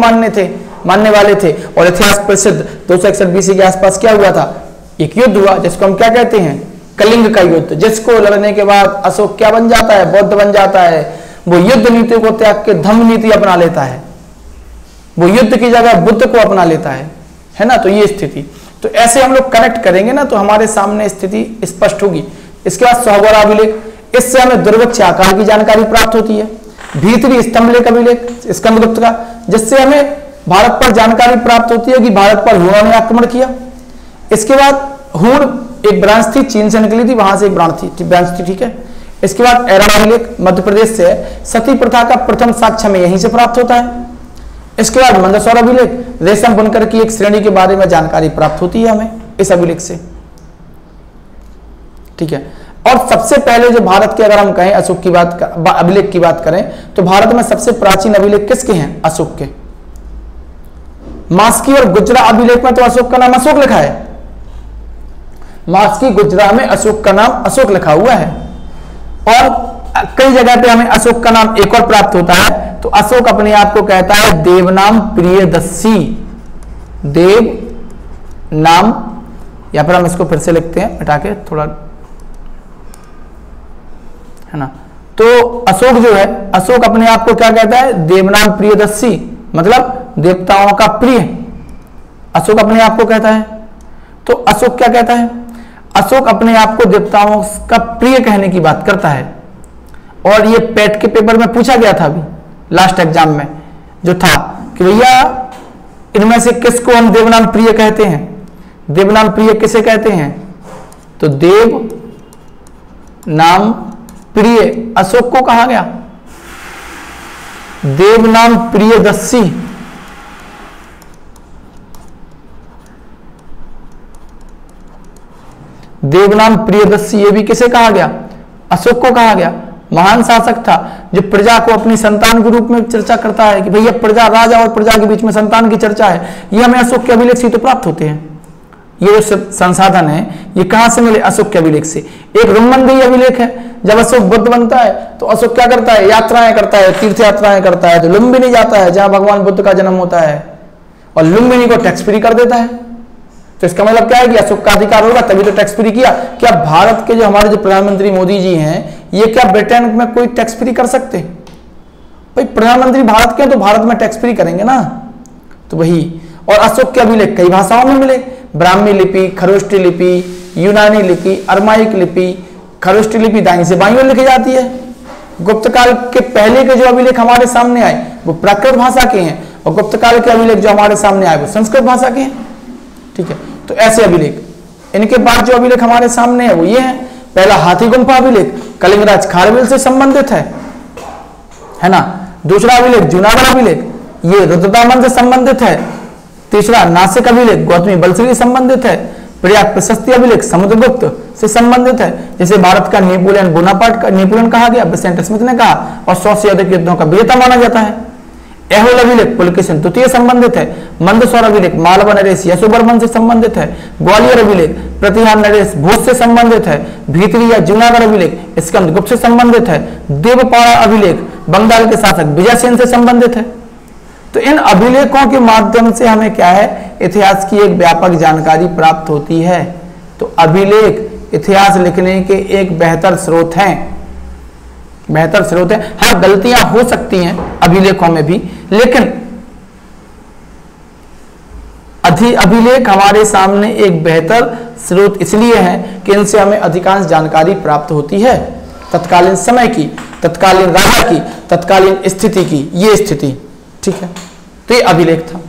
मानने वाले थे और इतिहास प्रसिद्ध 261 BC के आसपास क्या हुआ था? एक युद्ध हुआ जिसको हम क्या कहते हैं? कलिंग का युद्ध, जिसको लड़ने के बाद अशोक क्या बन जाता है? बौद्ध बन जाता है। वो युद्ध नीति को त्याग के धम्म नीति अपना लेता है। वो युद्ध की जगह बुद्ध को अपना लेता है ना? तो ये स्थिति, तो ऐसे हम लोग कनेक्ट करेंगे ना तो हमारे सामने स्थिति स्पष्ट होगी। इसके बाद सोहगौर अभिलेख, इससे हमें दुर्भिक्ष आकाल की जानकारी प्राप्त होती है। भीतरी स्तंभलेख अभिलेख स्कंदगुप्त का, जिससे हमें भारत पर जानकारी प्राप्त होती है कि भारत पर हुनों ने आक्रमण किया। इसके बाद हुन एक ब्रांच थी, चीन से निकली थी, वहां से एक ब्रांच थी। ठीक है, इसके बाद एरन अभिलेख मध्य प्रदेश से है। सती प्रथा का प्रथम साक्ष्य हमें यहीं से प्राप्त होता है। इसके बाद मंदसौर अभिलेख, रेशम बुनकर की एक श्रेणी के बारे में जानकारी प्राप्त होती है हमें इस अभिलेख से। ठीक है, और सबसे पहले जो भारत के अगर हम कहें अशोक की अभिलेख की बात करें तो भारत में सबसे प्राचीन अभिलेख किसके हैं? अशोक के। मास्की और गुजरा अभिलेख में तो अशोक का नाम अशोक लिखा है। मास्की गुजरा में अशोक का नाम अशोक लिखा हुआ है और कई जगह पे हमें अशोक का नाम एक और प्राप्त होता है। तो अशोक अपने आप को कहता है देवनाम प्रियदर्शी, देव नाम, या फिर हम इसको फिर से लिखते हैं हटा के थोड़ा, है ना? तो तो अशोक जो है, अशोक अपने आप को क्या कहता है? देवनाम प्रियदर्शी, मतलब देवताओं का प्रिय, अशोक अपने आप को कहता है। तो अशोक क्या कहता है? अशोक अपने आप को देवताओं का प्रिय कहने की बात करता है। और ये पेट के पेपर में पूछा गया था अभी लास्ट एग्जाम में जो था कि भैया इनमें से किसको हम देवनाम प्रिय कहते हैं? देवनाम प्रिय किसे कहते हैं? तो देव नाम प्रिय अशोक को कहा गया। देवनाम प्रियदर्शी, देवनाम प्रियदर्शी ये भी किसे कहा गया? अशोक को कहा गया। महान शासक था जो प्रजा को अपनी संतान के रूप में चर्चा करता है कि भैया प्रजा, राजा और प्रजा के बीच में संतान की चर्चा है। ये हमें अशोक के अभिलेख से तो प्राप्त होते हैं। ये जो संसाधन है ये कहां से मिले? अशोक के अभिलेख से। एक रुम्मनदेही अभिलेख है, जब अशोक बुद्ध बनता है तो अशोक क्या करता है? यात्राएं करता है, तीर्थ यात्राएं करता है। तो लुम्बिनी जाता है जहां भगवान बुद्ध का जन्म होता है और लुम्बिनी को टैक्स फ्री कर देता है। तो इसका मतलब क्या है कि अशोक का अधिकार होगा तभी तो टैक्स फ्री किया। क्या भारत के जो हमारे जो प्रधानमंत्री मोदी जी हैं ये क्या ब्रिटेन में कोई टैक्स फ्री कर सकते? भाई प्रधानमंत्री भारत के हैं तो भारत में टैक्स फ्री करेंगे ना। तो वही, और अशोक के अभिलेख कई भाषाओं में मिले, ब्राह्मी लिपि, खरोष्टी लिपि, यूनानी लिपि, अरमाइक लिपि। खरोष्टी लिपि दाईं से बाईं ओर लिखी जाती है। गुप्त काल के पहले के जो अभिलेख हमारे सामने आए वो प्राकृत भाषा के हैं और गुप्त काल के अभिलेख जो हमारे सामने आए वो संस्कृत भाषा के हैं। ठीक है, तो ऐसे अभिलेख। इनके बाद जो अभिलेख हमारे सामने है वो ये है। पहला हाथी गुम्फा अभिलेख कलिंगराज खारवेल से संबंधित है ना। दूसरा अभिलेख जूनागढ़ अभिलेख ये रुद्रदामन से संबंधित है। तीसरा नासिक अभिलेख गौतमी बलसी से संबंधित है। प्रयाग प्रशस्ति अभिलेख समुद्रगुप्त से संबंधित है, जिसे भारत का नेपोलियन बोनापार्ट का नेपोलियन कहा गया, विंसेंट स्मिथ ने कहा, और 100 से अधिक युद्धों का विजेता माना जाता है। ऐहोल अभिलेख पुलकेशिन द्वितीय संबंधित है। मंदसौर अभिलेख मालवा नरेश यशोवर्मन से संबंधित है। ग्वालियर अभिलेख प्रतिहार नरेश भोज से संबंधित है। भीतरी या जूनागढ़ अभिलेख स्कंदगुप्त से संबंधित है। देवपाड़ा अभिलेख बंगाल के शासक विजयसेन से संबंधित है। तो इन अभिलेखों के माध्यम से हमें क्या है? इतिहास की एक व्यापक जानकारी प्राप्त होती है। तो अभिलेख इतिहास लिखने के एक बेहतर स्रोत हैं, बेहतर स्रोत है। हाँ, गलतियां हो सकती हैं अभिलेखों में भी, लेकिन अभिलेख हमारे सामने एक बेहतर स्रोत इसलिए है कि इनसे हमें अधिकांश जानकारी प्राप्त होती है तत्कालीन समय की, तत्कालीन राजा की, तत्कालीन स्थिति की। ये स्थिति, ठीक है। तो ये अभिलेख था।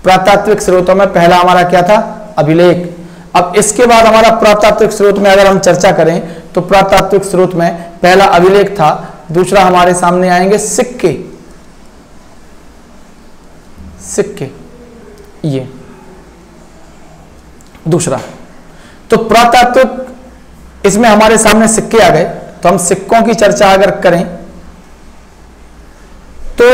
पुरातात्विक स्रोतों में पहला हमारा क्या था? अभिलेख। अब इसके बाद हमारा पुरातात्विक स्रोत में अगर हम चर्चा करें तो पुरातात्विक स्रोत में पहला अभिलेख था। दूसरा हमारे सामने आएंगे सिक्के। सिक्के ये दूसरा। तो पुरातात्विक इसमें हमारे सामने सिक्के आ गए। तो हम सिक्कों की चर्चा अगर करें तो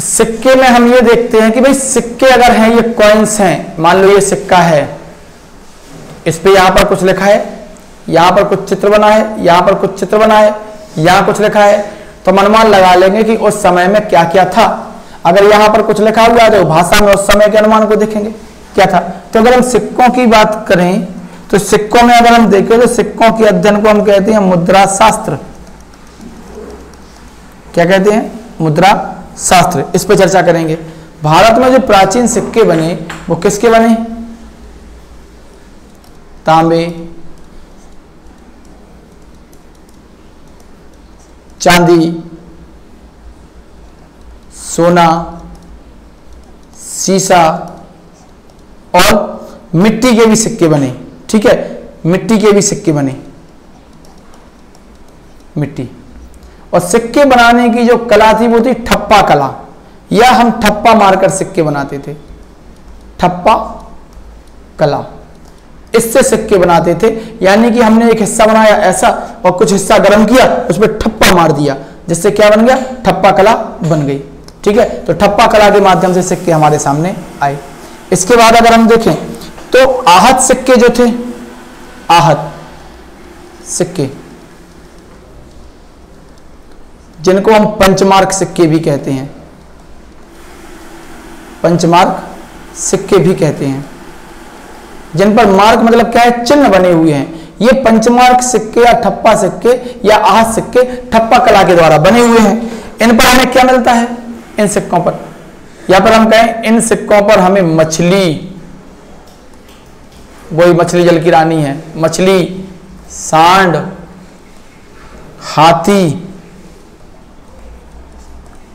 सिक्के में हम ये देखते हैं कि भाई सिक्के अगर हैं, ये कॉइन्स हैं, मान लो ये सिक्का है, इस पे यहां पर कुछ लिखा है, यहां पर कुछ चित्र बना है, यहां पर कुछ चित्र बना है, यहां कुछ लिखा है, तो हम अनुमान लगा लेंगे कि उस समय में क्या क्या था। अगर यहां पर कुछ लिखा हुआ है तो भाषा में उस समय के अनुमान को देखेंगे क्या था। तो अगर हम सिक्कों की बात करें तो सिक्कों में अगर हम देखें तो सिक्कों के अध्ययन को हम कहते हैं मुद्रा शास्त्र। क्या कहते हैं? मुद्रा शास्त्र। इस पर चर्चा करेंगे। भारत में जो प्राचीन सिक्के बने वो किसके बने? तांबे, चांदी, सोना, सीसा और मिट्टी के भी सिक्के बने। ठीक है, मिट्टी के भी सिक्के बने, मिट्टी। और सिक्के बनाने की जो कला थी वो थी ठप्पा कला, या हम ठप्पा मारकर सिक्के बनाते थे। ठप्पा कला, इससे सिक्के बनाते थे। यानी कि हमने एक हिस्सा बनाया ऐसा और कुछ हिस्सा गर्म किया, उस पर ठप्पा मार दिया, जिससे क्या बन गया? ठप्पा कला बन गई। ठीक है, तो ठप्पा कला के माध्यम से सिक्के हमारे सामने आए। इसके बाद अगर हम देखें तो आहत सिक्के जो थे, आहत सिक्के, जिनको हम पंचमार्क सिक्के भी कहते हैं, पंचमार्क सिक्के भी कहते हैं, जिन पर मार्क मतलब क्या है? चिन्ह बने हुए हैं। ये पंचमार्क सिक्के या ठप्पा सिक्के या आहत सिक्के ठप्पा कला के द्वारा बने हुए हैं। इन पर हमें क्या मिलता है? इन सिक्कों पर, या पर हम कहें इन सिक्कों पर हमें मछली, वही मछली जल की रानी है, मछली, सांड, हाथी,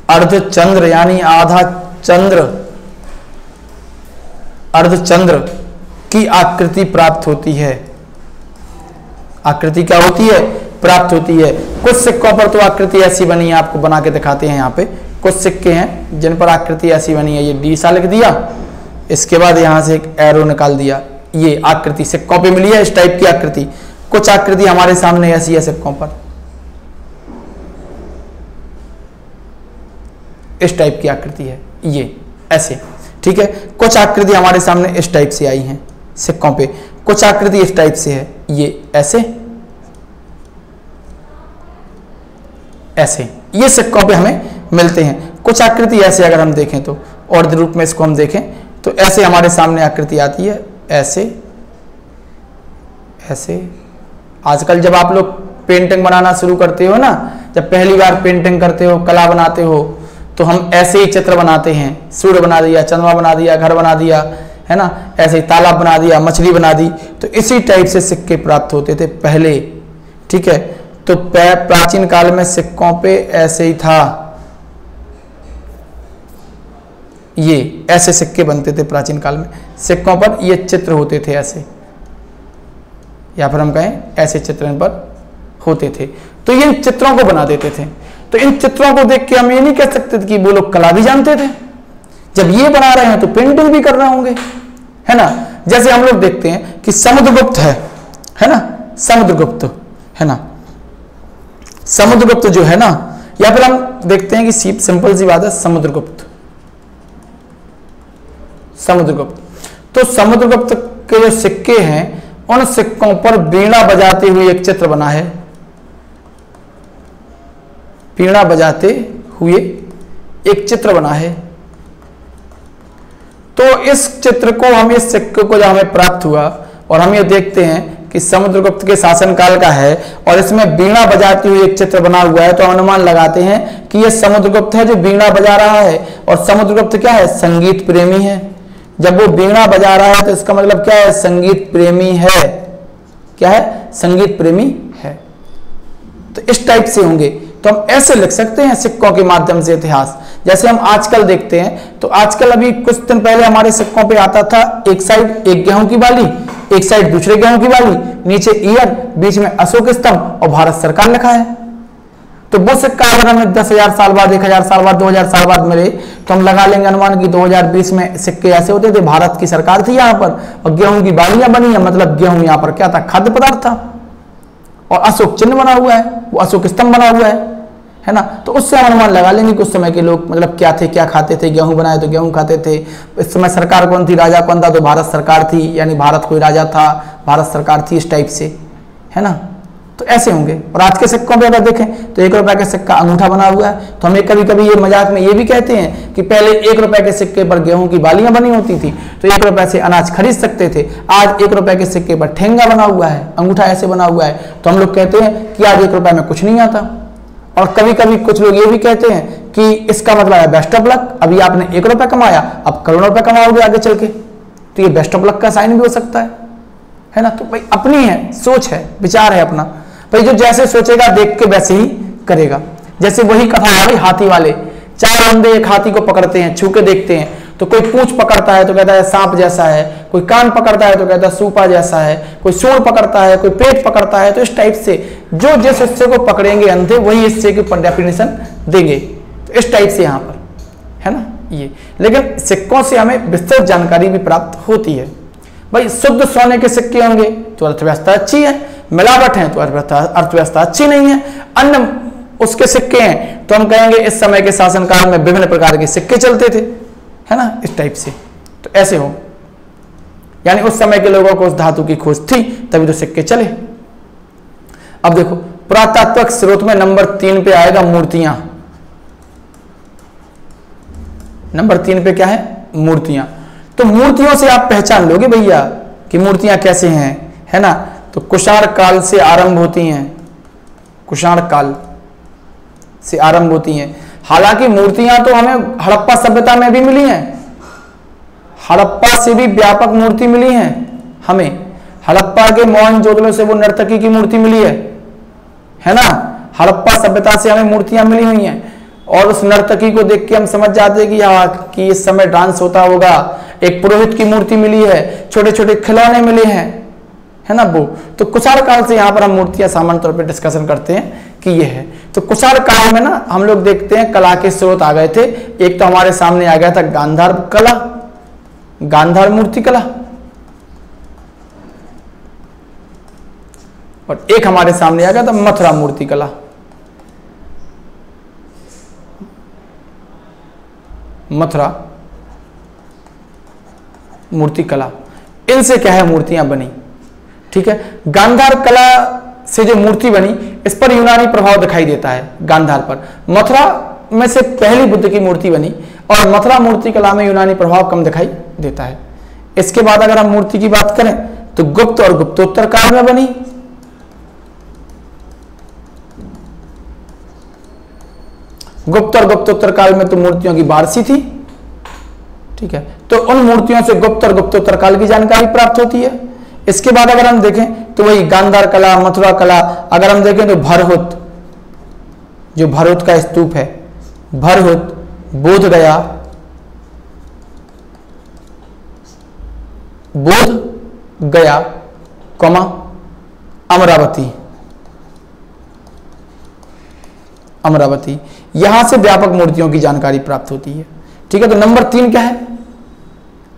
अर्धचंद्र यानी आधा चंद्र, अर्धचंद्र की आकृति प्राप्त होती है। आकृति क्या होती है? प्राप्त होती है। कुछ सिक्कों पर तो आकृति ऐसी बनी है, आपको बना के दिखाते हैं। यहाँ पे कुछ सिक्के हैं जिन पर आकृति ऐसी बनी है। ये डी सा लिख दिया, इसके बाद यहां से एक एरो निकाल दिया, ये आकृति सिक्कों पे मिली है, इस टाइप की आकृति। कुछ आकृति हमारे सामने ऐसी है सिक्कों पर, इस टाइप की आकृति है, ये ऐसे, ठीक है। कुछ आकृति हमारे सामने इस टाइप से आई हैं सिक्कों पे, कुछ आकृति इस टाइप से है, ये ऐसे ऐसे, ये सिक्कों पे हमें मिलते हैं। कुछ आकृति ऐसे अगर हम देखें तो, और रूप में इसको हम देखें तो ऐसे हमारे सामने आकृति आती है, ऐसे ऐसे। आजकल जब आप लोग पेंटिंग बनाना शुरू करते हो ना, जब पहली बार पेंटिंग करते हो, कला बनाते हो, तो हम ऐसे ही चित्र बनाते हैं। सूर्य बना दिया, चंद्रमा बना दिया, घर बना दिया, है ना, ऐसे ही तालाब बना दिया, मछली बना दी। तो इसी टाइप से सिक्के प्राप्त होते थे पहले, ठीक है। तो प्राचीन काल में सिक्कों पे ऐसे ही था, ये ऐसे सिक्के बनते थे प्राचीन काल में। सिक्कों पर ये चित्र होते थे ऐसे, या फिर हम कहें ऐसे चित्र इन पर होते थे। तो ये चित्रों को बना देते थे। तो इन चित्रों को देख के हम ये नहीं कह सकते थे कि वो लोग कला भी जानते थे। जब ये बना रहे हैं तो पेंटिंग भी कर रहे होंगे, है ना। जैसे हम लोग देखते हैं कि समुद्रगुप्त है ना, समुद्रगुप्त है ना, समुद्रगुप्त जो है ना, या फिर हम देखते हैं कि सिंपल सी बात है, समुद्रगुप्त, समुद्रगुप्त। तो समुद्रगुप्त के जो सिक्के हैं, उन सिक्कों पर वीणा बजाते हुए एक चित्र बना है, वीणा बजाते हुए एक चित्र बना है। तो इस चित्र को, हम इस सिक्के को जब हमें प्राप्त हुआ और हम ये देखते हैं कि समुद्रगुप्त के शासनकाल का है और इसमें वीणा बजाती हुई एक चित्र बना हुआ है, तो अनुमान लगाते हैं कि यह समुद्रगुप्त है जो वीणा बजा रहा है। और समुद्रगुप्त क्या है? संगीत प्रेमी है। जब वो वीणा बजा रहा है तो इसका मतलब क्या है? संगीत प्रेमी है। क्या है? संगीत प्रेमी है। तो इस टाइप से होंगे। तो हम ऐसे लिख सकते हैं सिक्कों के माध्यम से इतिहास। जैसे हम आजकल देखते हैं, तो आजकल अभी कुछ दिन पहले हमारे सिक्कों पे आता था, एक साइड एक गेहूं की बाली, एक साइड दूसरे गेहूं की बाली, नीचे ईयर, बीच में अशोक स्तंभ और भारत सरकार लिखा है। तो वो सिक्का अगर हमें 10,000 साल बाद, 1,000 साल बाद, 2,000 साल बाद मिले, तो हम लगा लेंगे अनुमान कि 2020 में सिक्के ऐसे होते थे, भारत की सरकार थी यहाँ पर और गेहूं की बालियां बनी है, मतलब गेहूं यहाँ पर क्या था? खाद्य पदार्थ था। और अशोक चिन्ह बना हुआ है, वो अशोक स्तंभ बना हुआ है ना। तो उससे हम अनुमान लगा लेंगे कि उस समय के लोग मतलब क्या थे, क्या खाते थे। गेहूं बनाए तो गेहूं खाते थे। इस समय सरकार कौन थी, राजा कौन था? तो भारत सरकार थी, यानी भारत कोई राजा था, भारत सरकार थी, इस टाइप से, है ना। तो ऐसे होंगे। और आज के सिक्कों पे अगर देखें तो 1 रुपए का सिक्का अंगूठा बना हुआ है। तो हमें कभी कभी ये मजाक में ये भी कहते हैं कि पहले 1 रुपए के सिक्के पर गेहूं की बालियां बनी होती थी, तो 1 रुपए से अनाज खरीद सकते थे। आज 1 रुपए के सिक्के पर ठेंगा बना हुआ है, अंगूठा ऐसे बना हुआ है, तो हम लोग कहते हैं कि आज 1 रुपए में कुछ नहीं आता। और कभी कभी कुछ लोग ये भी कहते हैं कि इसका मतलब है बेस्ट ऑफ लक, अभी आपने 1 रुपए कमाया, अब करोड़ों रुपए कमाओगे आगे चल के, तो ये बेस्ट ऑफ लक का साइन भी हो सकता है ना। तो भाई अपनी है, सोच है, विचार है अपना। भाई जो जैसे सोचेगा देख के वैसे ही करेगा। जैसे वही कथा है हाथी वाले, 4 बंदे एक हाथी को पकड़ते हैं, छू के देखते हैं, तो कोई पूंछ पकड़ता है तो कहता है सांप जैसा है, कोई कान पकड़ता है तो कहता है सूपा जैसा है, कोई सूंड पकड़ता है, कोई पेट पकड़ता है। तो इस टाइप से जो जिस हिस्से को पकड़ेंगे अंधे, वही हिस्से की डेफिनेशन देंगे। तो इस टाइप से यहाँ पर, है ना ये। लेकिन सिक्कों से हमें विस्तृत जानकारी भी प्राप्त होती है। भाई शुद्ध सोने के सिक्के होंगे तो अर्थव्यवस्था अच्छी है, मिलावट है तो अर्थव्यवस्था अच्छी नहीं है। अन्य उसके सिक्के हैं तो हम कहेंगे इस समय के शासनकाल में विभिन्न प्रकार के सिक्के चलते थे, है ना, इस टाइप से। तो ऐसे हो, यानी उस समय के लोगों को उस धातु की खोज थी, तभी तो सिक्के चले। अब देखो पुरातात्विक स्रोत में नंबर 3 पे आएगा मूर्तियां। नंबर 3 पे क्या है? मूर्तियां। तो मूर्तियों से आप पहचान लोगे भैया कि मूर्तियां कैसे हैं, है ना। तो तो कुषाण काल से आरंभ होती हैं, कुषाण काल से आरंभ होती हैं। हालांकि मूर्तियां तो हमें हड़प्पा सभ्यता में भी मिली हैं, हड़प्पा से भी व्यापक मूर्ति मिली है हमें। हड़प्पा के मोहनजोदड़ो से वो नर्तकी की मूर्ति मिली है ना। हड़प्पा सभ्यता से हमें मूर्तियां मिली हुई हैं और उस नर्तकी को देख के हम समझ जाते हैं कि हाँ कि इस समय डांस होता होगा। एक पुरोहित की मूर्ति मिली है, छोटे छोटे खिलौने मिले हैं, है ना वो। तो कुषाण काल से यहाँ पर हम मूर्तियां सामान्य तौर पर डिस्कशन करते हैं कि ये है। तो कुषाण काल में ना हम लोग देखते हैं कला के स्रोत आ गए थे। एक तो हमारे सामने आ गया था गांधार कला, गांधार मूर्ति कला, और एक हमारे सामने आ गया था मथुरा मूर्ति कला। मथुरा मूर्ति कला, इनसे क्या है मूर्तियां बनी, ठीक है। गांधार कला से जो मूर्ति बनी इस पर यूनानी प्रभाव दिखाई देता है गांधार पर। मथुरा में से पहली बुद्ध की मूर्ति बनी और मथुरा मूर्ति कला में यूनानी प्रभाव कम दिखाई देता है। इसके बाद अगर हम मूर्ति की बात करें तो गुप्त और गुप्तोत्तर काल में बनी। गुप्त और गुप्तोत्तर काल में तो मूर्तियों की बारसी थी, ठीक है। तो उन मूर्तियों से गुप्त और गुप्तोत्तर काल की जानकारी प्राप्त होती है। इसके बाद अगर हम देखें तो वही गांधार कला, मथुरा कला। अगर हम देखें तो भरहुत, जो भरहुत का स्तूप है, भरहुत, बोध गया, बोध गया, कौमा अमरावती, अमरावती, यहां से व्यापक मूर्तियों की जानकारी प्राप्त होती है, ठीक है। तो नंबर 3 क्या है,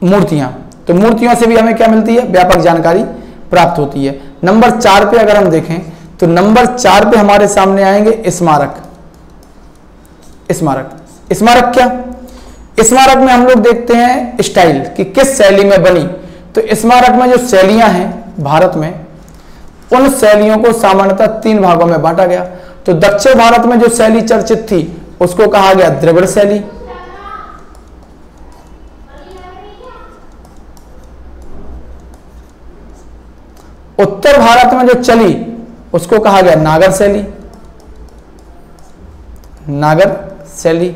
मूर्तियां। तो मूर्तियों से भी हमें क्या मिलती है, व्यापक जानकारी प्राप्त होती है। नंबर 4 पे अगर हम देखें तो नंबर 4 पे हमारे सामने आएंगे स्मारक। स्मारक, स्मारक क्या, स्मारक में हम लोग देखते हैं स्टाइल कि किस शैली में बनी। तो स्मारक में जो शैलियां हैं भारत में, उन शैलियों को सामान्यतः 3 भागों में बांटा गया। तो दक्षिण भारत में जो शैली चर्चित थी उसको कहा गया द्रविड़ शैली। उत्तर भारत में जो चली उसको कहा गया नागर शैली, नागर शैली।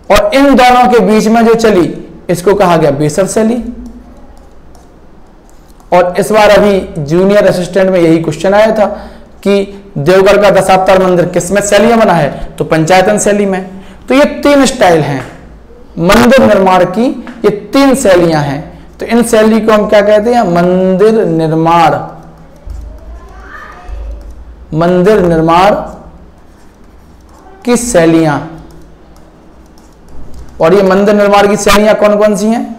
और इन दोनों के बीच में जो चली इसको कहा गया बेसर शैली। और इस बार अभी जूनियर असिस्टेंट में यही क्वेश्चन आया था कि देवगढ़ का दशावतार मंदिर किसमें शैली में बना है, तो पंचायतन शैली में। तो ये 3 स्टाइल हैं मंदिर निर्माण की, ये 3 शैलियां हैं। तो इन शैली को हम क्या कहते हैं, मंदिर निर्माण, मंदिर निर्माण की शैलियां। और ये मंदिर निर्माण की शैलियां कौन कौन सी हैं,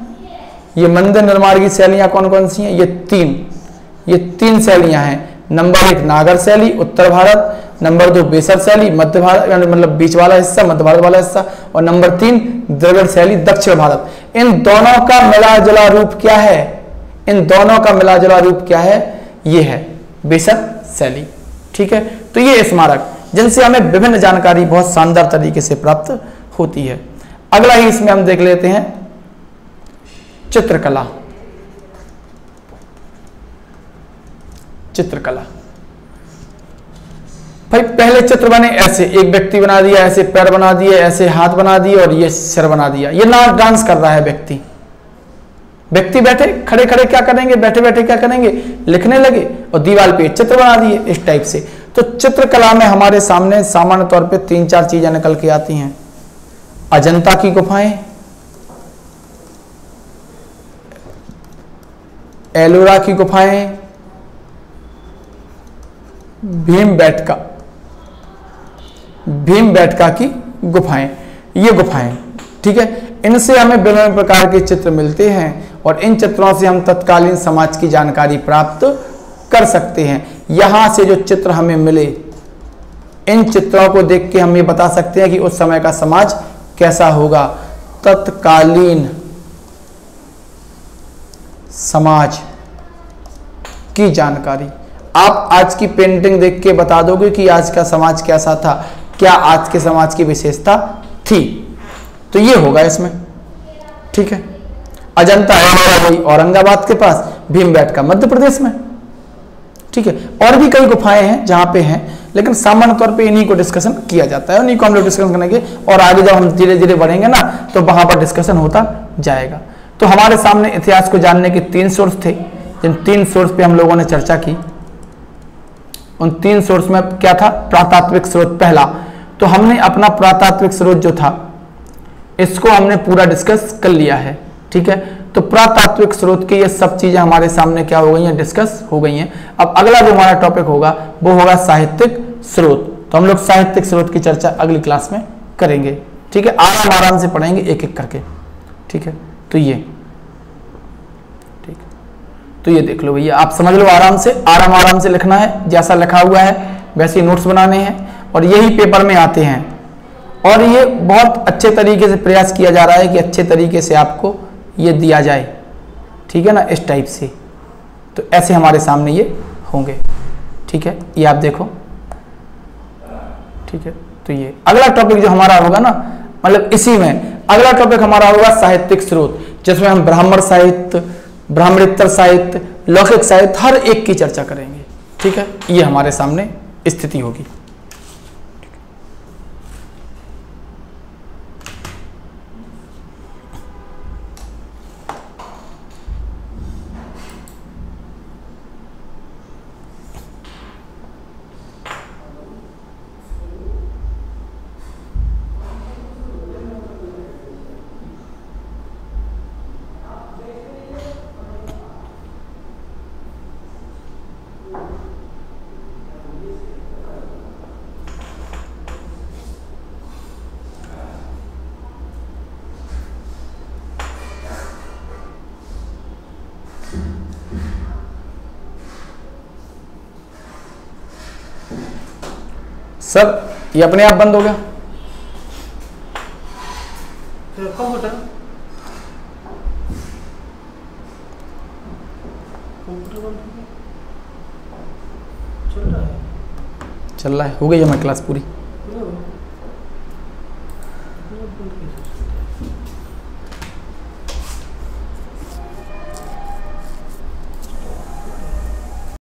ये मंदिर निर्माण की शैलियां कौन कौन सी हैं, ये तीन शैलियां हैं। नंबर 1 नागर शैली उत्तर भारत, नंबर 2 बेसर शैली मध्य भारत, मतलब बीच वाला हिस्सा, मध्य भारत वाला हिस्सा, और नंबर 3 द्रविड़ शैली दक्षिण भारत। इन दोनों का मिला जुला रूप क्या है, इन दोनों का मिला जुला रूप क्या है, ये है बेसर शैली, ठीक है। तो ये स्मारक जिनसे हमें विभिन्न जानकारी बहुत शानदार तरीके से प्राप्त होती है। अगला ही इसमें हम देख लेते हैं चित्रकला। चित्रकला, भाई पहले चित्र बने ऐसे, एक व्यक्ति बना दिया, ऐसे पैर बना दिए, ऐसे हाथ बना दिए और ये सिर बना दिया। ये ना डांस कर रहा है व्यक्ति, व्यक्ति बैठे खड़े खड़े क्या करेंगे, बैठे बैठे क्या करेंगे, लिखने लगे और दीवार पे चित्र बना दिए इस टाइप से। तो चित्रकला में हमारे सामने सामान्य तौर पे 3-4 चीजें निकल के आती हैं। अजंता की गुफाएं, एलोरा की गुफाएं, भीमबेटका की गुफाएं, ये गुफाएं, ठीक है। इनसे हमें विभिन्न प्रकार के चित्र मिलते हैं और इन चित्रों से हम तत्कालीन समाज की जानकारी प्राप्त कर सकते हैं। यहां से जो चित्र हमें मिले, इन चित्रों को देख के हम ये बता सकते हैं कि उस समय का समाज कैसा होगा। तत्कालीन समाज की जानकारी, आप आज की पेंटिंग देख के बता दोगे कि आज का समाज कैसा था, क्या आज के समाज की विशेषता थी, तो ये होगा इसमें, ठीक है। अजंता है वही औरंगाबाद के पास, भीमबेटका मध्य प्रदेश में, ठीक है। और भी कई गुफाएं हैं जहाँ पे हैं, लेकिन सामान्य तौर पे इन्हीं को डिस्कशन किया जाता है, उन्हीं को हम लोग डिस्कशन करेंगे। और आगे जब हम धीरे धीरे बढ़ेंगे ना तो वहाँ पर डिस्कशन होता जाएगा। तो हमारे सामने इतिहास को जानने के 3 सोर्स थे, जिन 3 सोर्स पे हम लोगों ने चर्चा की। उन 3 सोर्स में क्या था? पुरातात्विक स्रोत पहला। तो हमने अपना पुरातात्विक स्रोत जो था इसको हमने पूरा डिस्कस कर लिया है, ठीक है। तो पुरातात्विक स्रोत की ये सब चीजें हमारे सामने क्या हो गई हैं? डिस्कस हो गई हैं। अब अगला जो हमारा टॉपिक होगा वो होगा साहित्यिक स्रोत। तो हम लोग साहित्यिक स्रोत की चर्चा अगली क्लास में करेंगे, ठीक है। आराम आराम से पढ़ेंगे एक एक करके, ठीक है। तो ये ठीक, तो ये देख लो भैया, आप समझ लो, आराम से लिखना है, जैसा लिखा हुआ है वैसे ही नोट्स बनाने हैं, और यही पेपर में आते हैं। और ये बहुत अच्छे तरीके से प्रयास किया जा रहा है कि अच्छे तरीके से आपको ये दिया जाए, ठीक है ना, इस टाइप से। तो ऐसे हमारे सामने ये होंगे, ठीक है। ये आप देखो, ठीक है। तो ये अगला टॉपिक जो हमारा होगा ना, मतलब इसी में अगला टॉपिक हमारा होगा साहित्यिक स्रोत, जिसमें हम ब्राह्मण साहित्य, ब्राह्मणेतर साहित्य, लौकिक साहित्य हर एक की चर्चा करेंगे, ठीक है। ये हमारे सामने स्थिति होगी। सर ये अपने आप बंद हो गया कंप्यूटर चल रहा है। हो गई है हमारी क्लास पूरी।